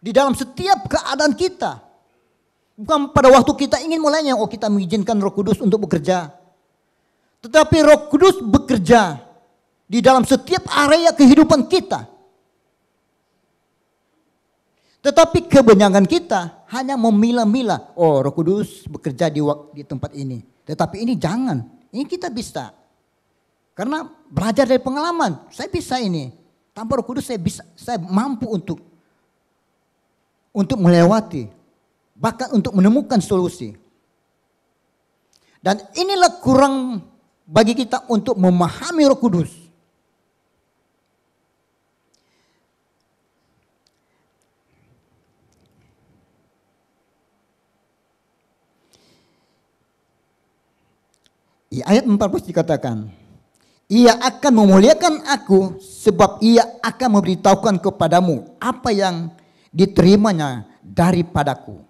di dalam setiap keadaan kita. Bukan pada waktu kita ingin mulainya, oh kita mengizinkan Roh Kudus untuk bekerja. Tetapi Roh Kudus bekerja di dalam setiap area kehidupan kita. Tetapi kebanyakan kita hanya memilah-milah. Oh, Roh Kudus bekerja di tempat ini. Tetapi ini jangan. Ini kita bisa. Karena belajar dari pengalaman. Saya bisa ini. Tanpa Roh Kudus saya mampu untuk melewati. Bahkan untuk menemukan solusi. Dan inilah kurang bagi kita untuk memahami Roh Kudus. Di ayat 14 dikatakan, ia akan memuliakan aku sebab ia akan memberitahukan kepadamu apa yang diterimanya daripadaku.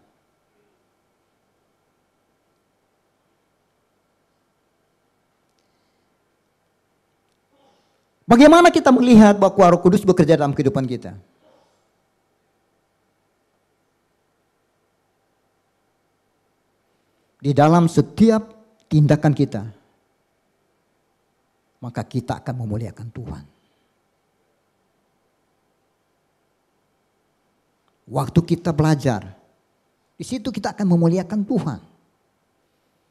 Bagaimana kita melihat bahwa Roh Kudus bekerja dalam kehidupan kita? Di dalam setiap tindakan kita, maka kita akan memuliakan Tuhan. Waktu kita belajar, di situ kita akan memuliakan Tuhan.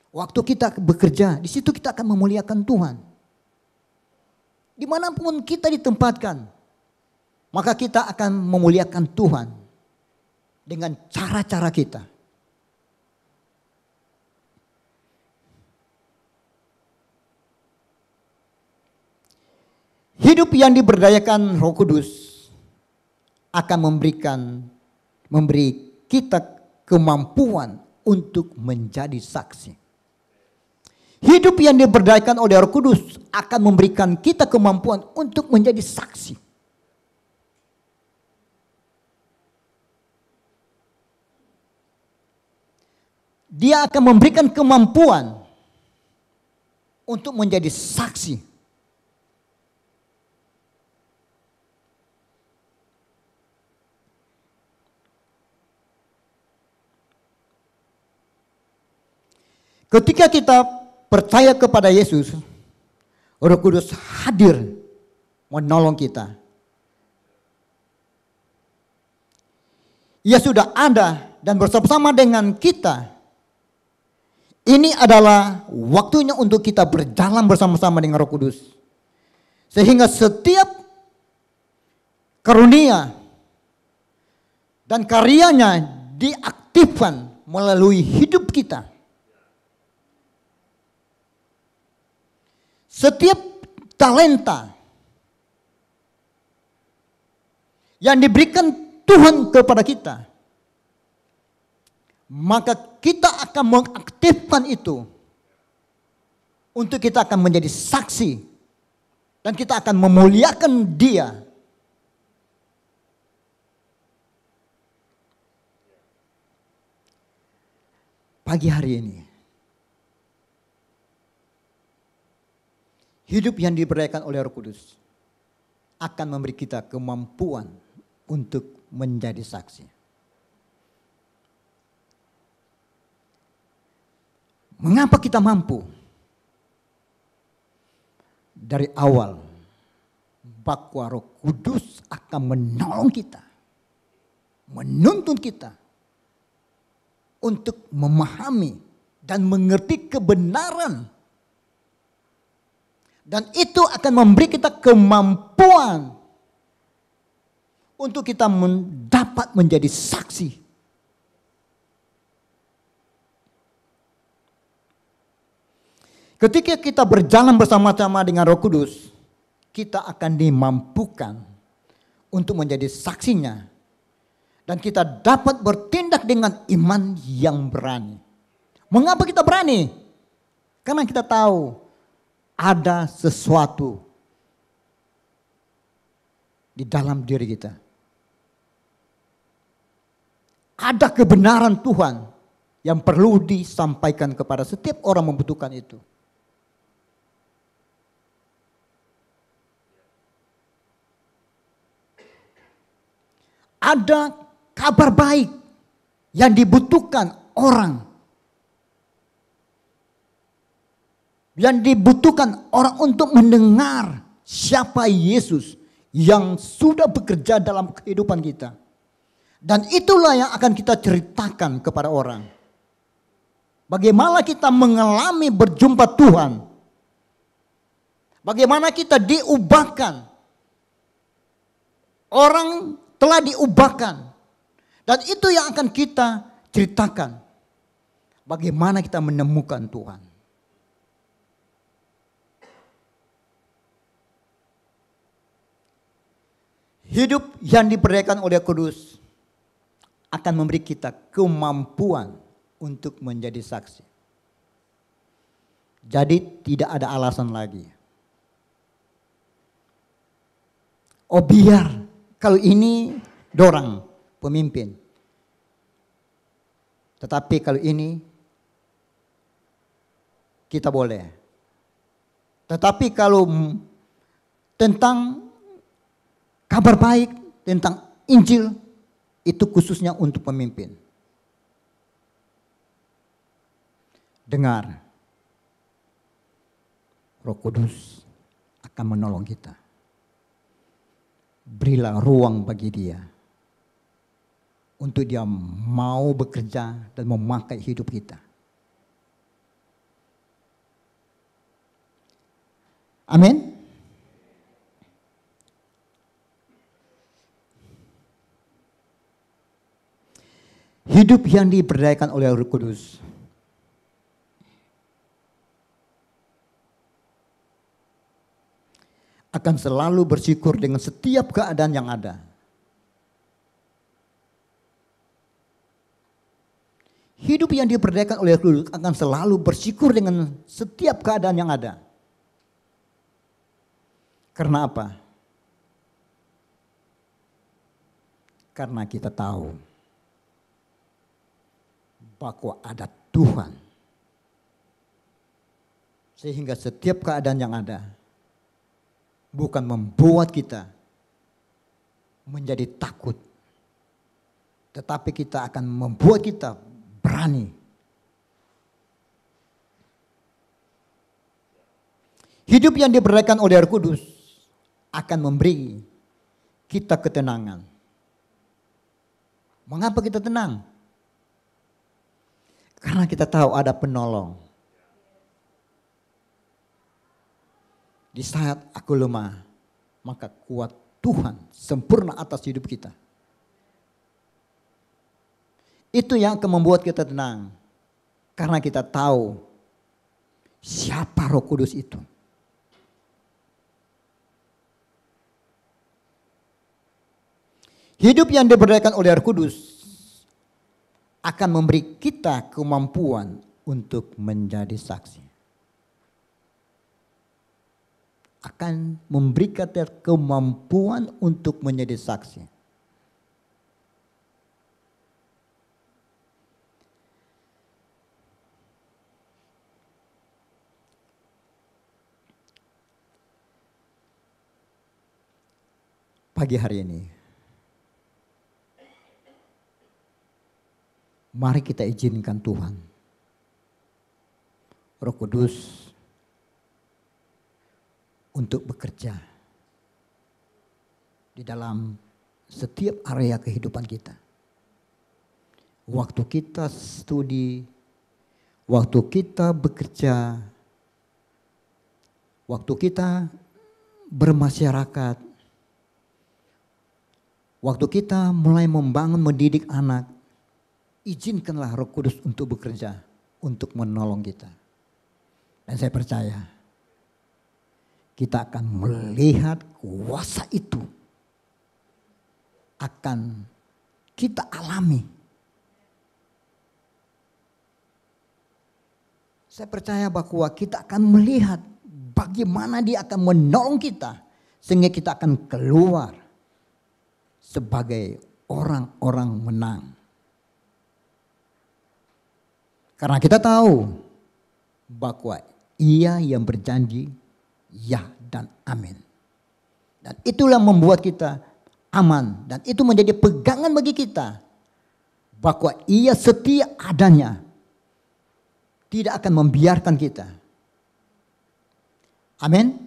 Waktu kita bekerja, di situ kita akan memuliakan Tuhan. Dimanapun kita ditempatkan, maka kita akan memuliakan Tuhan dengan cara-cara kita. Hidup yang diberdayakan Roh Kudus akan memberi kita kemampuan untuk menjadi saksi. Hidup yang diberdayakan oleh Roh Kudus akan memberikan kita kemampuan untuk menjadi saksi. Dia akan memberikan kemampuan untuk menjadi saksi. Ketika kita percaya kepada Yesus, Roh Kudus hadir menolong kita. Ia sudah ada dan bersama-sama dengan kita. Ini adalah waktunya untuk kita berjalan bersama-sama dengan Roh Kudus. Sehingga setiap karunia dan karyanya diaktifkan melalui hidup kita. Setiap talenta yang diberikan Tuhan kepada kita, maka kita akan mengaktifkan itu untuk kita akan menjadi saksi dan kita akan memuliakan Dia. Pagi hari ini, hidup yang diberdayakan oleh Roh Kudus akan memberi kita kemampuan untuk menjadi saksi. Mengapa kita mampu? Dari awal, bahwa Roh Kudus akan menolong kita, menuntun kita untuk memahami dan mengerti kebenaran. Dan itu akan memberi kita kemampuan untuk kita dapat menjadi saksi. Ketika kita berjalan bersama-sama dengan Roh Kudus, kita akan dimampukan untuk menjadi saksinya. Dan kita dapat bertindak dengan iman yang berani. Mengapa kita berani? Karena kita tahu ada sesuatu di dalam diri kita. Ada kebenaran Tuhan yang perlu disampaikan kepada setiap orang membutuhkan itu. Ada kabar baik yang dibutuhkan orang. Yang dibutuhkan orang untuk mendengar siapa Yesus yang sudah bekerja dalam kehidupan kita. Dan itulah yang akan kita ceritakan kepada orang. Bagaimana kita mengalami berjumpa Tuhan. Bagaimana kita diubahkan. Orang telah diubahkan. Dan itu yang akan kita ceritakan. Bagaimana kita menemukan Tuhan. Hidup yang diberdayakan oleh Kudus akan memberi kita kemampuan untuk menjadi saksi. Jadi tidak ada alasan lagi. Oh biar kalau ini dorang pemimpin. Tetapi kalau ini kita boleh. Tetapi kalau tentang kabar baik, tentang Injil, itu khususnya untuk pemimpin. Dengar, Roh Kudus akan menolong kita. Berilah ruang bagi dia. Untuk dia mau bekerja dan memakai hidup kita. Amin. Hidup yang diberdayakan oleh Roh Kudus akan selalu bersyukur dengan setiap keadaan yang ada. Hidup yang diberdayakan oleh Roh Kudus akan selalu bersyukur dengan setiap keadaan yang ada. Karena apa? Karena kita tahu bahwa ada Tuhan. Sehingga setiap keadaan yang ada bukan membuat kita menjadi takut. Tetapi kita akan membuat kita berani. Hidup yang diberdayakan oleh Roh Kudus akan memberi kita ketenangan. Mengapa kita tenang? Karena kita tahu ada penolong. Di saat aku lemah, maka kuat Tuhan sempurna atas hidup kita. Itu yang akan membuat kita tenang. Karena kita tahu siapa Roh Kudus itu. Hidup yang diberdayakan oleh Roh Kudus akan memberi kita kemampuan untuk menjadi saksi. Akan memberi kita kemampuan untuk menjadi saksi. Pagi hari ini, mari kita izinkan Tuhan, Roh Kudus, untuk bekerja di dalam setiap area kehidupan kita. Waktu kita studi, waktu kita bekerja, waktu kita bermasyarakat, waktu kita mulai membangun mendidik anak, izinkanlah Roh Kudus untuk bekerja, untuk menolong kita. Dan saya percaya kita akan melihat kuasa itu akan kita alami. Saya percaya bahwa kita akan melihat bagaimana dia akan menolong kita sehingga kita akan keluar sebagai orang-orang menang. Karena kita tahu bahwa Ia yang berjanji ya dan amin. Dan itulah membuat kita aman dan itu menjadi pegangan bagi kita bahwa Ia setia adanya, tidak akan membiarkan kita. Amin.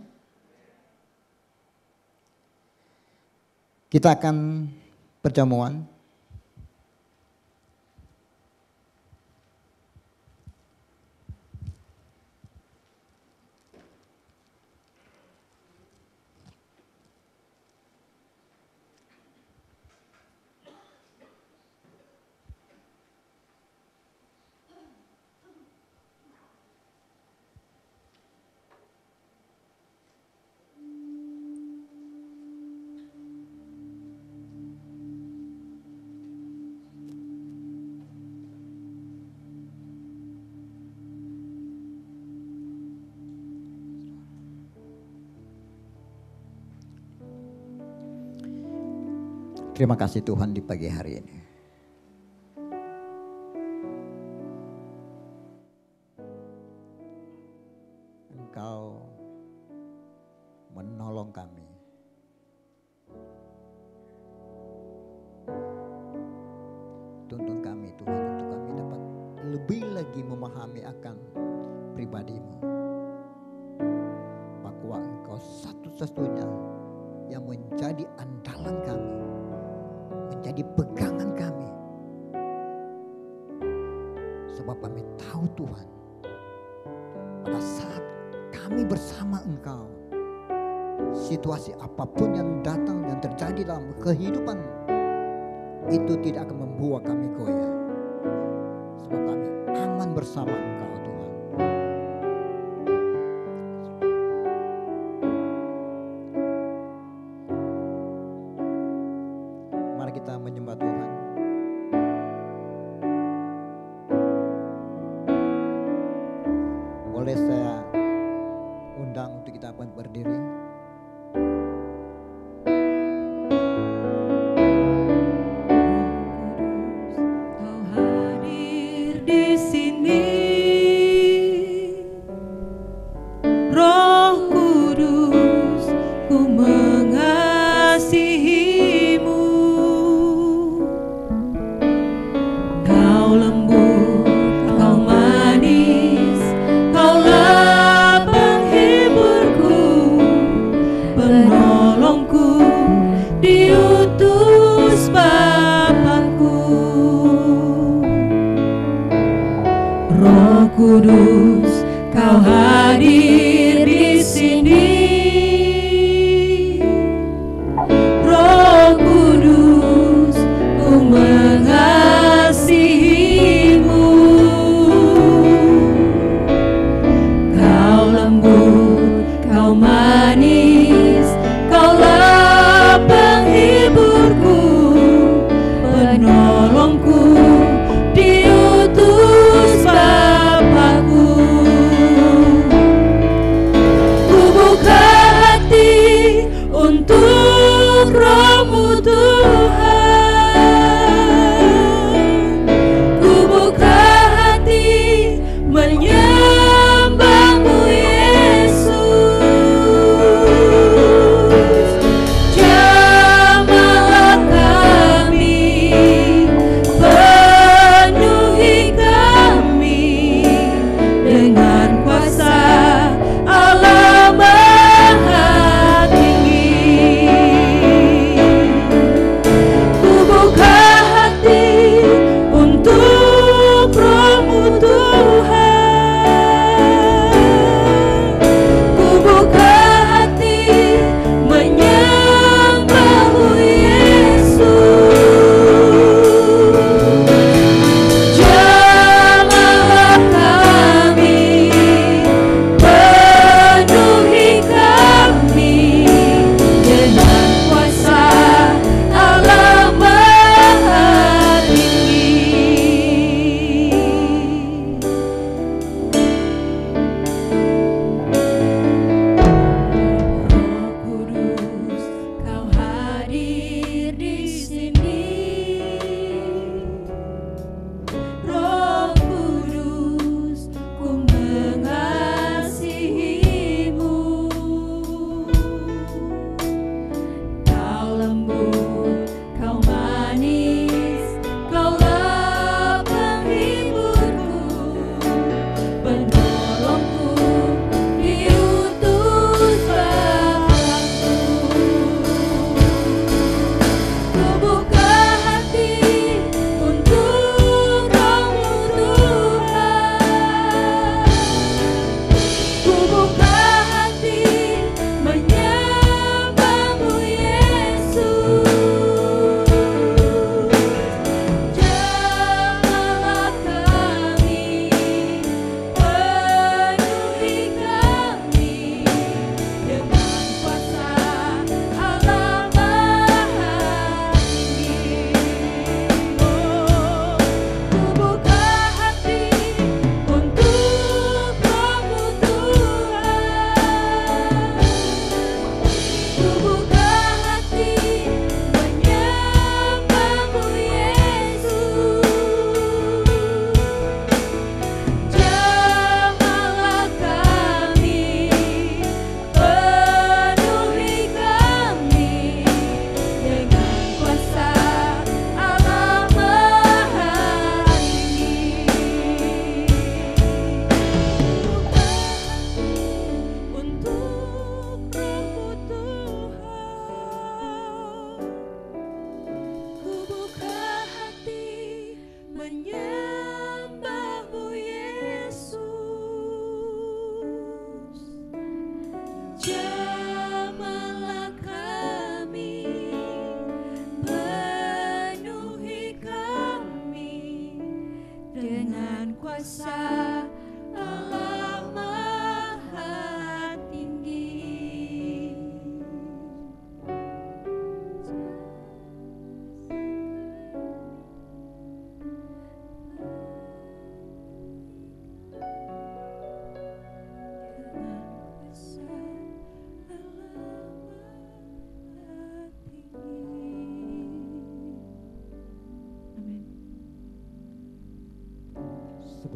Kita akan perjamuan. Terima kasih Tuhan di pagi hari ini. Engkau menolong kami. Tuntun kami Tuhan untuk kami dapat lebih lagi memahami akan pribadi-Mu. Bahwa Engkau satu-satunya yang menjadi andalan kami. Menjadi pegangan kami. Sebab kami tahu Tuhan, pada saat kami bersama Engkau, situasi apapun yang datang dan terjadi dalam kehidupan, itu tidak akan membuat kami goyah. Sebab kami aman bersama Engkau Tuhan. Mari kita menyembah Tuhan. Boleh saya undang untuk kita berdiri. Kau hadir di sini.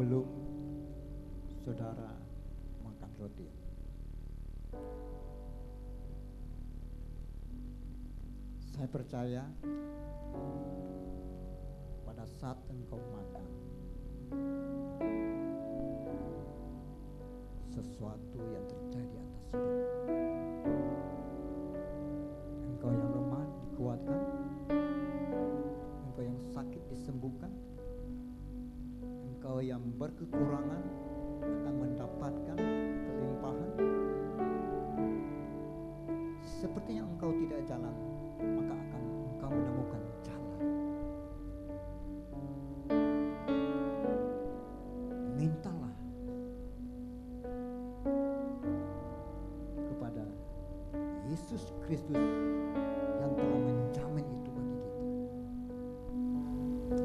sebelum saudara makan roti, saya percaya pada saat engkau makan, sesuatu yang terjadi atas hidupmu. Engkau yang lemah dikuatkan, engkau yang sakit disembuhkan, engkau yang berkekurangan akan mendapatkan kelimpahan. Sepertinya engkau tidak jalan, maka akan engkau menemukan jalan. Mintalah kepada Yesus Kristus yang telah menjamin itu bagi kita.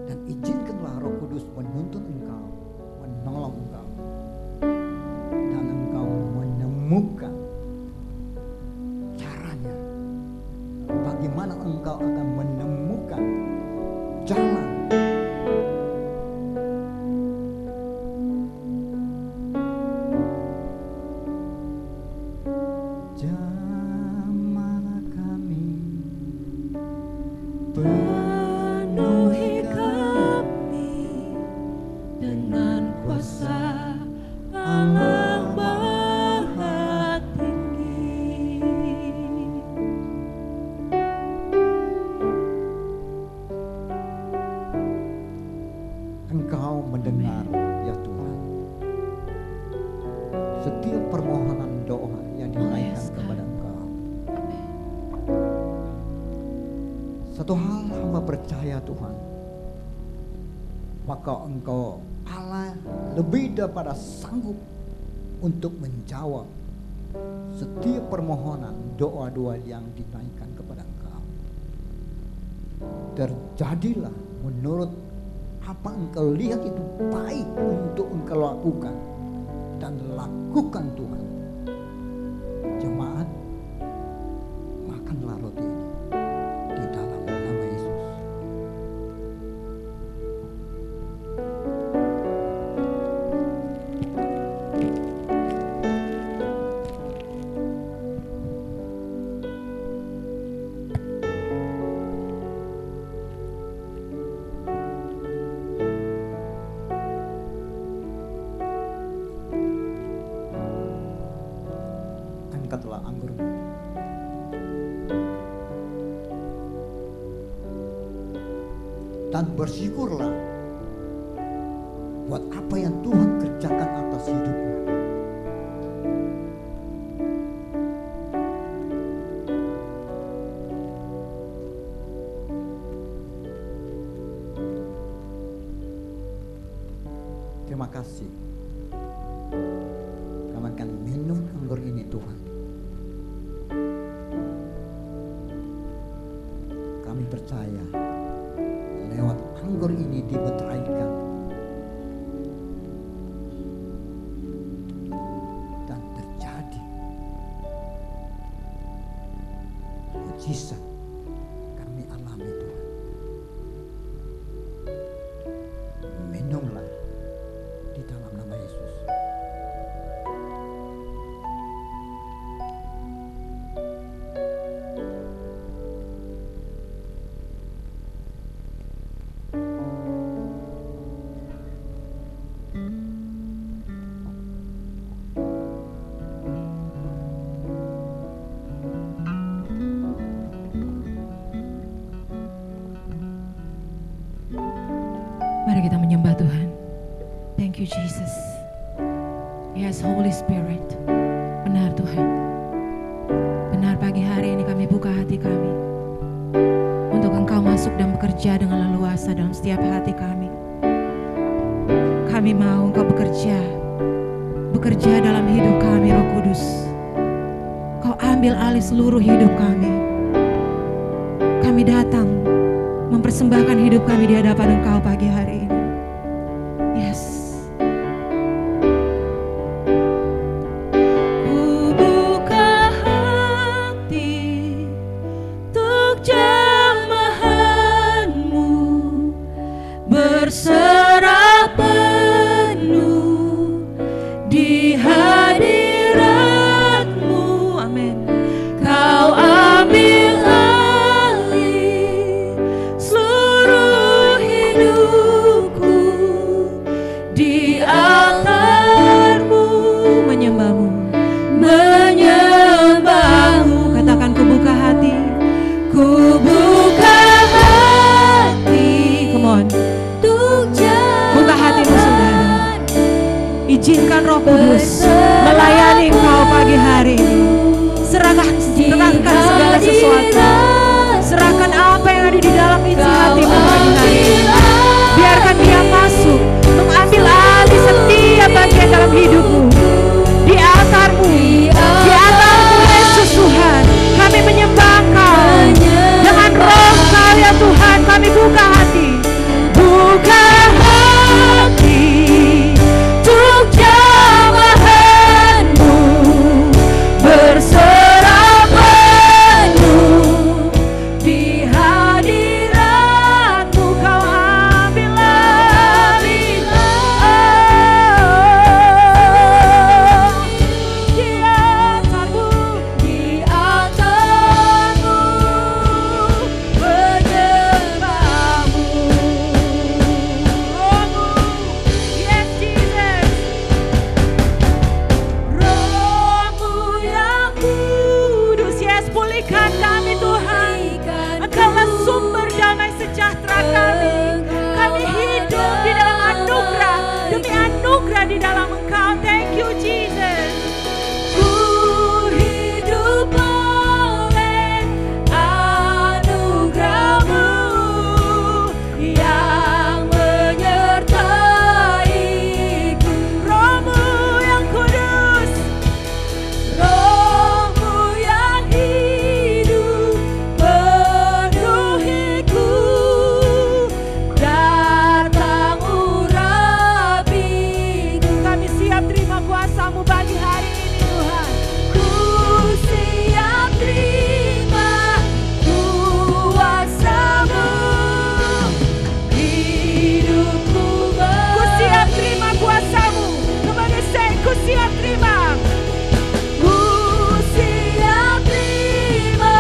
Dan izinkanlah Roh Kudus menuntun engkau, menolong engkau, dan engkau menemukan caranya. Bagaimana engkau akan menemukan jalan. Jamahlah kami, Penuhi kami dengan kuasa Allah Maha Tinggi. Engkau mendengar ya Tuhan setiap permohonan doa yang dinaikkan kepada Engkau. Satu hal hamba percaya Tuhan, maka Engkau Allah lebih daripada sanggup untuk menjawab setiap permohonan doa-doa yang dinaikkan kepada Engkau. Terjadilah menurut apa Engkau lihat itu baik untuk Engkau lakukan, dan lakukan Tuhan. Jemaat, makanlah roti ini di dalam nama Yesus. Angkatlah anggurmu. Dan bersyukurlah buat apa yang Tuhan kerjakan atas hidupmu. Terima kasih. Kami akan minum anggur ini Tuhan. Kami percaya lewat anggur ini dimeteraikan dan terjadi mujizat kami alami Tuhan. Minumlah di dalam nama Yesus. Mari kita menyembah Tuhan. Thank you Jesus. Yes Holy Spirit. Benar Tuhan. Benar pagi hari ini kami buka hati kami untuk Engkau masuk dan bekerja dengan leluasa dalam setiap hati kami. Kami mau Engkau bekerja dalam hidup kami Roh Kudus. Kau ambil alih seluruh hidup kami. Kami datang mempersembahkan hidup kami di hadapan Engkau pagi hari ini. Yes. Ku buka hati untuk jamahan-Mu, berserah penuh Roh Kudus melayani Engkau pagi hari ini. Serahkan segala sesuatu. Serahkan apa yang ada di dalam isi hatimu pagi hari ini. Biarkan Dia masuk, mengambil alih setiap bagian dalam hidupmu. Di altarmu, Yesus Tuhan, kami menyembah Engkau. Dengan roh Engkau ya Tuhan, kami buka hati. Buka hati untuk jamahan-Mu, berserah penuh di hadirat-Mu. Kau ambil alih di altar-Mu, menyembah-Mu. Roh-Mu, yes Jesus, Roh-Mu yang kudus, yes, pulihkan kami Tuhan. Engkaulah sumber damai sejahtera kami. Kami hidup di dalam anugerah, demi anugerah di dalam Engkau. Thank you Jesus. Ku hidup oleh anugerah-Mu yang menyertaiku. Roh-Mu yang kudus, Roh-Mu yang hidup penuhiku. Datang urapiku. Kami siap terima kuasa-Mu pagi hari ini Tuhan. Ku siap terima kuasa-Mu. Hidupku ku siap terima kuasa-Mu. Kembali say, ku siap terima. Ku siap terima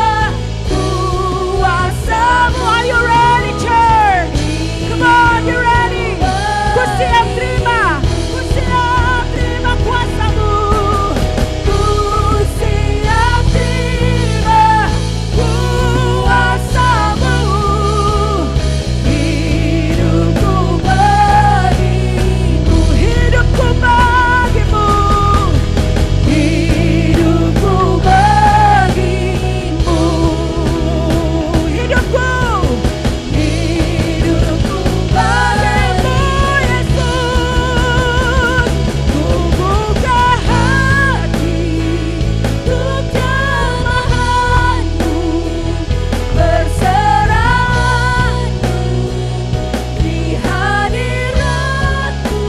kuasa-Mu. Are you ready church? Come on, you ready? Ku siap terima. Ku siap terima kuasa-Mu. Ku siap terima kuasa-Mu. Hidupku bagimu. Hidupku bagimu. Hidupku bagimu. Hidupku. Hidupku bagimu Yesus. Ku buka hati untuk jamahan-Mu, berserah-Mu di hadirat-Mu.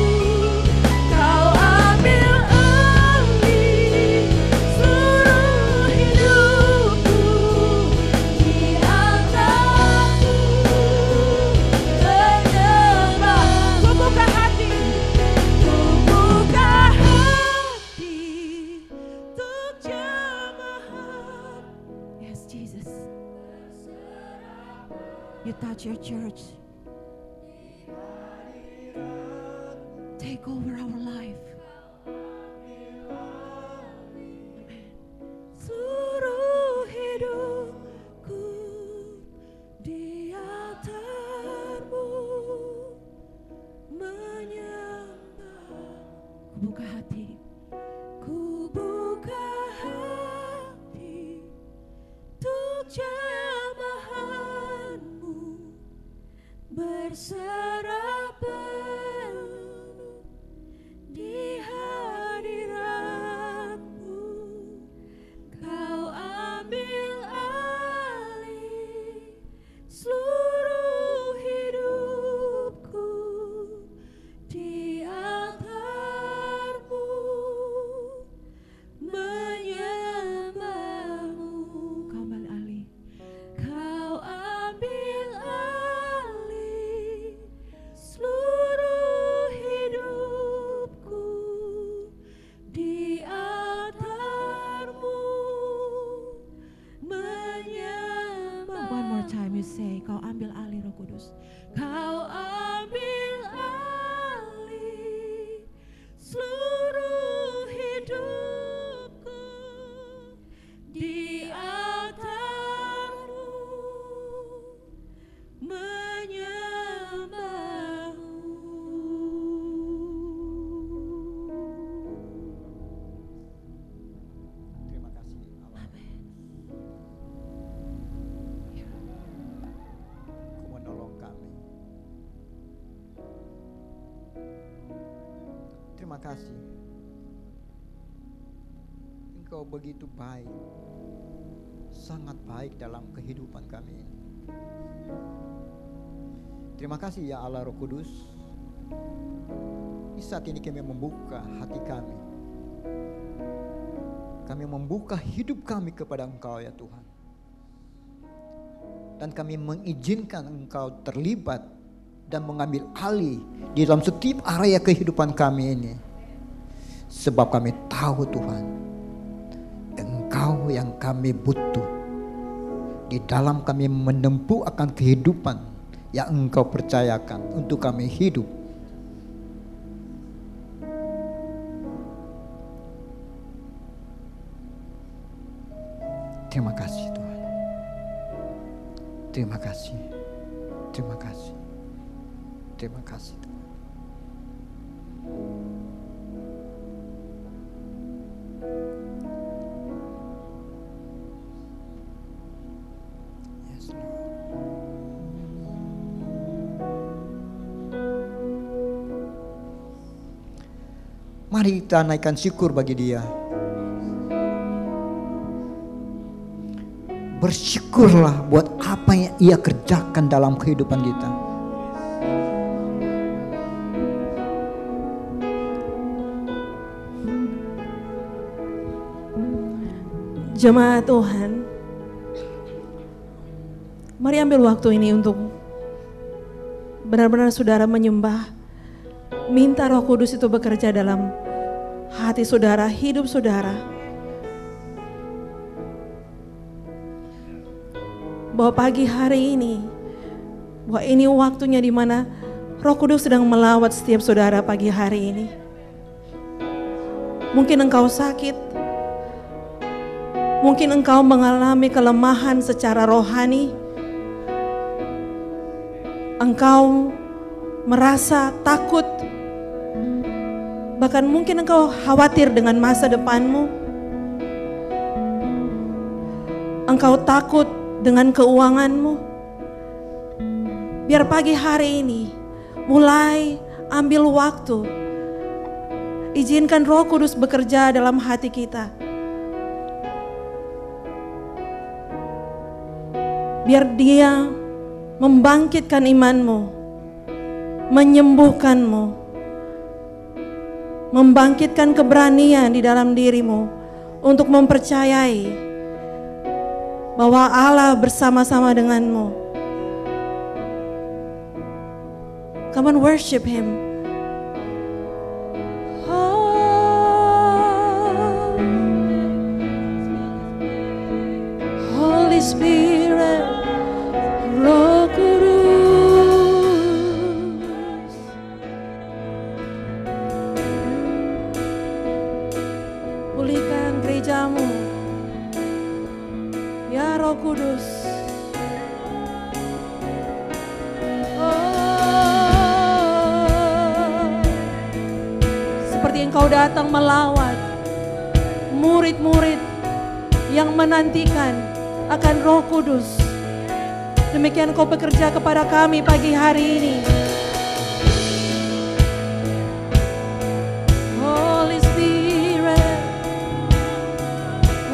Kau ambil alih seluruh hidupku. Di altar-Mu menyembah. Ku buka hati, ku buka hati untuk jamahan. Yes Jesus, you touch your church. Take over our life. Seluruh hidupku di altar-Mu menyembah. Ku buka hati, ku buka hati untuk jamahan-Mu, berserah penuh di hadirat-Mu. Kau ambil alih seluruh hidupku. Di altar-Mu menyembah-Mu. Kau ambil alih. Kau ambil alih seluruh hidupku. Di altar-Mu menyembah. One more time you say, kau ambil alih Roh Kudus. Kau ambil alih seluruh hidupku. Di altar-Mu menyembah. 'Cause terima kasih. Engkau begitu baik, sangat baik dalam kehidupan kami ini. Terima kasih ya Allah Roh Kudus. Di saat ini kami membuka hati kami. Kami membuka hidup kami kepada Engkau ya Tuhan. Dan kami mengizinkan Engkau terlibat dan mengambil alih di dalam setiap area kehidupan kami ini. Sebab kami tahu Tuhan, Engkau yang kami butuh. Di dalam kami menempuh akan kehidupan yang Engkau percayakan untuk kami hidup. Terima kasih Tuhan. Terima kasih. Terima kasih. Terima kasih Tuhan. Yes, Lord. Mari kita naikkan syukur bagi Dia. Bersyukurlah buat apa yang Ia kerjakan dalam kehidupan kita. Jemaat Tuhan, mari ambil waktu ini untuk benar-benar saudara menyembah. Minta Roh Kudus itu bekerja dalam hati saudara, hidup saudara. Bahwa pagi hari ini, bahwa ini waktunya di mana Roh Kudus sedang melawat setiap saudara pagi hari ini. Mungkin engkau sakit, mungkin engkau mengalami kelemahan secara rohani, engkau merasa takut, bahkan mungkin engkau khawatir dengan masa depanmu, engkau takut dengan keuanganmu. Biar pagi hari ini mulai ambil waktu, izinkan Roh Kudus bekerja dalam hati kita. Biar Dia membangkitkan imanmu, menyembuhkanmu, membangkitkan keberanian di dalam dirimu untuk mempercayai bahwa Allah bersama-sama denganmu. Come on, worship Him. Oh, Holy Spirit, Roh Kudus, pulihkan gerejamu. Ya Roh Kudus, seperti Engkau datang melawat murid-murid yang menantikan akan Roh Kudus, demikian Engkau bekerja kepada kami pagi hari ini. Holy Spirit,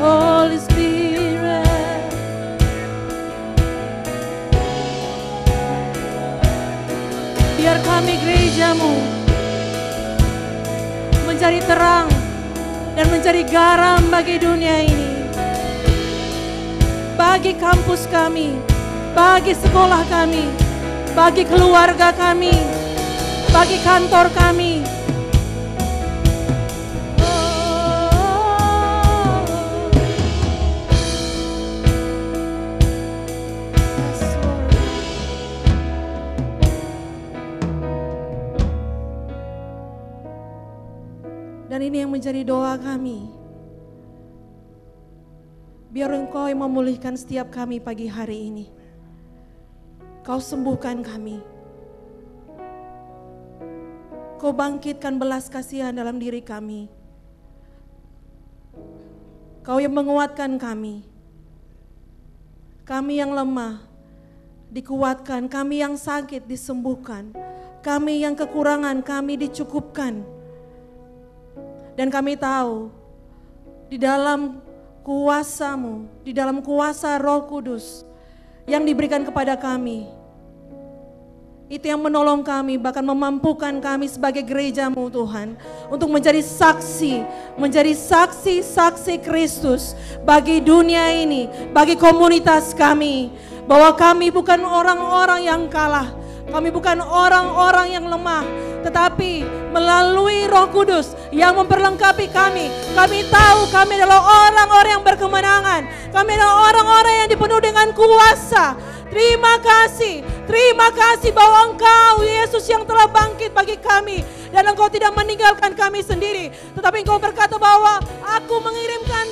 Holy Spirit, biar kami gerejamu mencari terang dan mencari garam bagi dunia ini, bagi kampus kami, bagi sekolah kami, bagi keluarga kami, bagi kantor kami. Dan ini yang menjadi doa kami. Biar Engkau yang memulihkan setiap kami pagi hari ini. Kau sembuhkan kami. Kau bangkitkan belas kasihan dalam diri kami. Kau yang menguatkan kami. Kami yang lemah dikuatkan, kami yang sakit disembuhkan, kami yang kekurangan kami dicukupkan. Dan kami tahu di dalam kuasa-Mu, di dalam kuasa Roh Kudus yang diberikan kepada kami, itu yang menolong kami, bahkan memampukan kami sebagai gereja-Mu Tuhan, untuk menjadi saksi Kristus bagi dunia ini, bagi komunitas kami, bahwa kami bukan orang-orang yang kalah, kami bukan orang-orang yang lemah, tetapi melalui Roh Kudus yang memperlengkapi kami tahu kami adalah orang-orang yang berkemenangan, kami adalah orang-orang yang dipenuhi dengan kuasa. Terima kasih bahwa Engkau Yesus yang telah bangkit bagi kami, dan Engkau tidak meninggalkan kami sendiri, tetapi Engkau berkata bahwa aku mengirimkan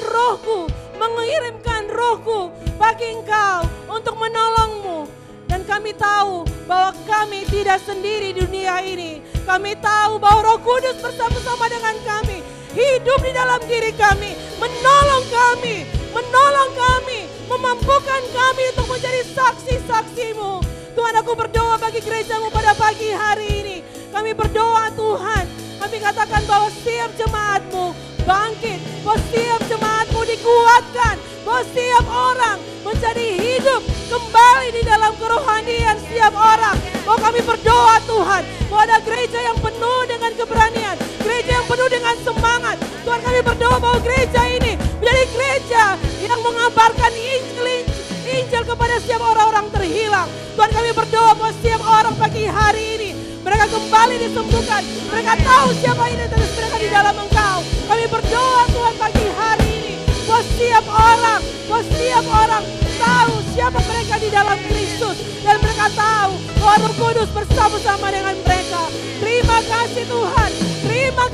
rohku bagi Engkau untuk menolongmu. Dan kami tahu bahwa kami tidak sendiri di dunia ini. Kami tahu bahwa Roh Kudus bersama-sama dengan kami, hidup di dalam diri kami, menolong kami, memampukan kami untuk menjadi saksi-saksi-Mu. Tuhan, aku berdoa bagi gereja-Mu pada pagi hari ini. Kami berdoa Tuhan, kami katakan bahwa setiap jemaat-Mu bangkit, bahwa setiap jemaat-Mu dikuatkan, bahwa setiap orang menjadi hidup kembali di dalam kerohanian setiap orang. Bahwa kami berdoa Tuhan, bahwa ada gereja yang penuh dengan keberanian, gereja yang penuh dengan semangat. Tuhan, kami berdoa bahwa gereja ini menjadi gereja yang mengabarkan Injil kepada setiap orang-orang terhilang. Tuhan, kami berdoa bahwa setiap orang pagi hari ini mereka kembali disembuhkan. Mereka tahu siapa identitas mereka di dalam Engkau. Kami berdoa Tuhan pagi hari ini bahwa setiap orang tahu siapa mereka di dalam Kristus, dan mereka tahu bahwa Roh Kudus bersama-sama dengan mereka. Terima kasih Tuhan, terima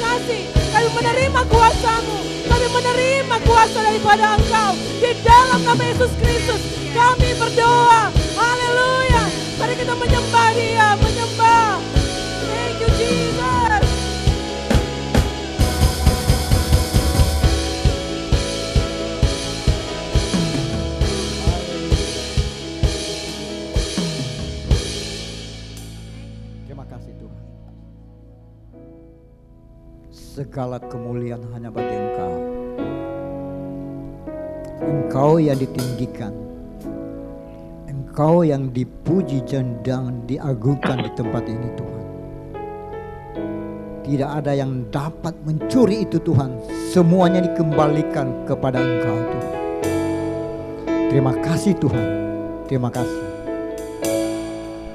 kasih. Kami menerima kuasa-Mu, kami menerima kuasa daripada Engkau. Di dalam nama Yesus Kristus kami berdoa. Haleluya. Mari kita menyembah Dia, menyembah. Thank you Jesus. Terima kasih Tuhan. Segala kemuliaan hanya bagi Engkau. Engkau yang ditinggikan, Engkau yang dipuji dan diagungkan di tempat ini Tuhan. Tidak ada yang dapat mencuri itu Tuhan. Semuanya dikembalikan kepada Engkau Tuhan. Terima kasih Tuhan. Terima kasih.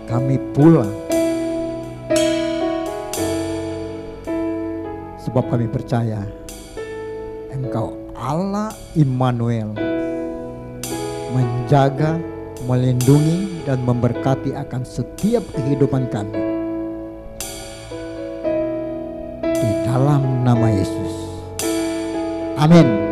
Kami pulang. Sebab kami percaya Engkau Allah Immanuel, menjaga, melindungi, dan memberkati akan setiap kehidupan kami. Di dalam nama Yesus. Amin.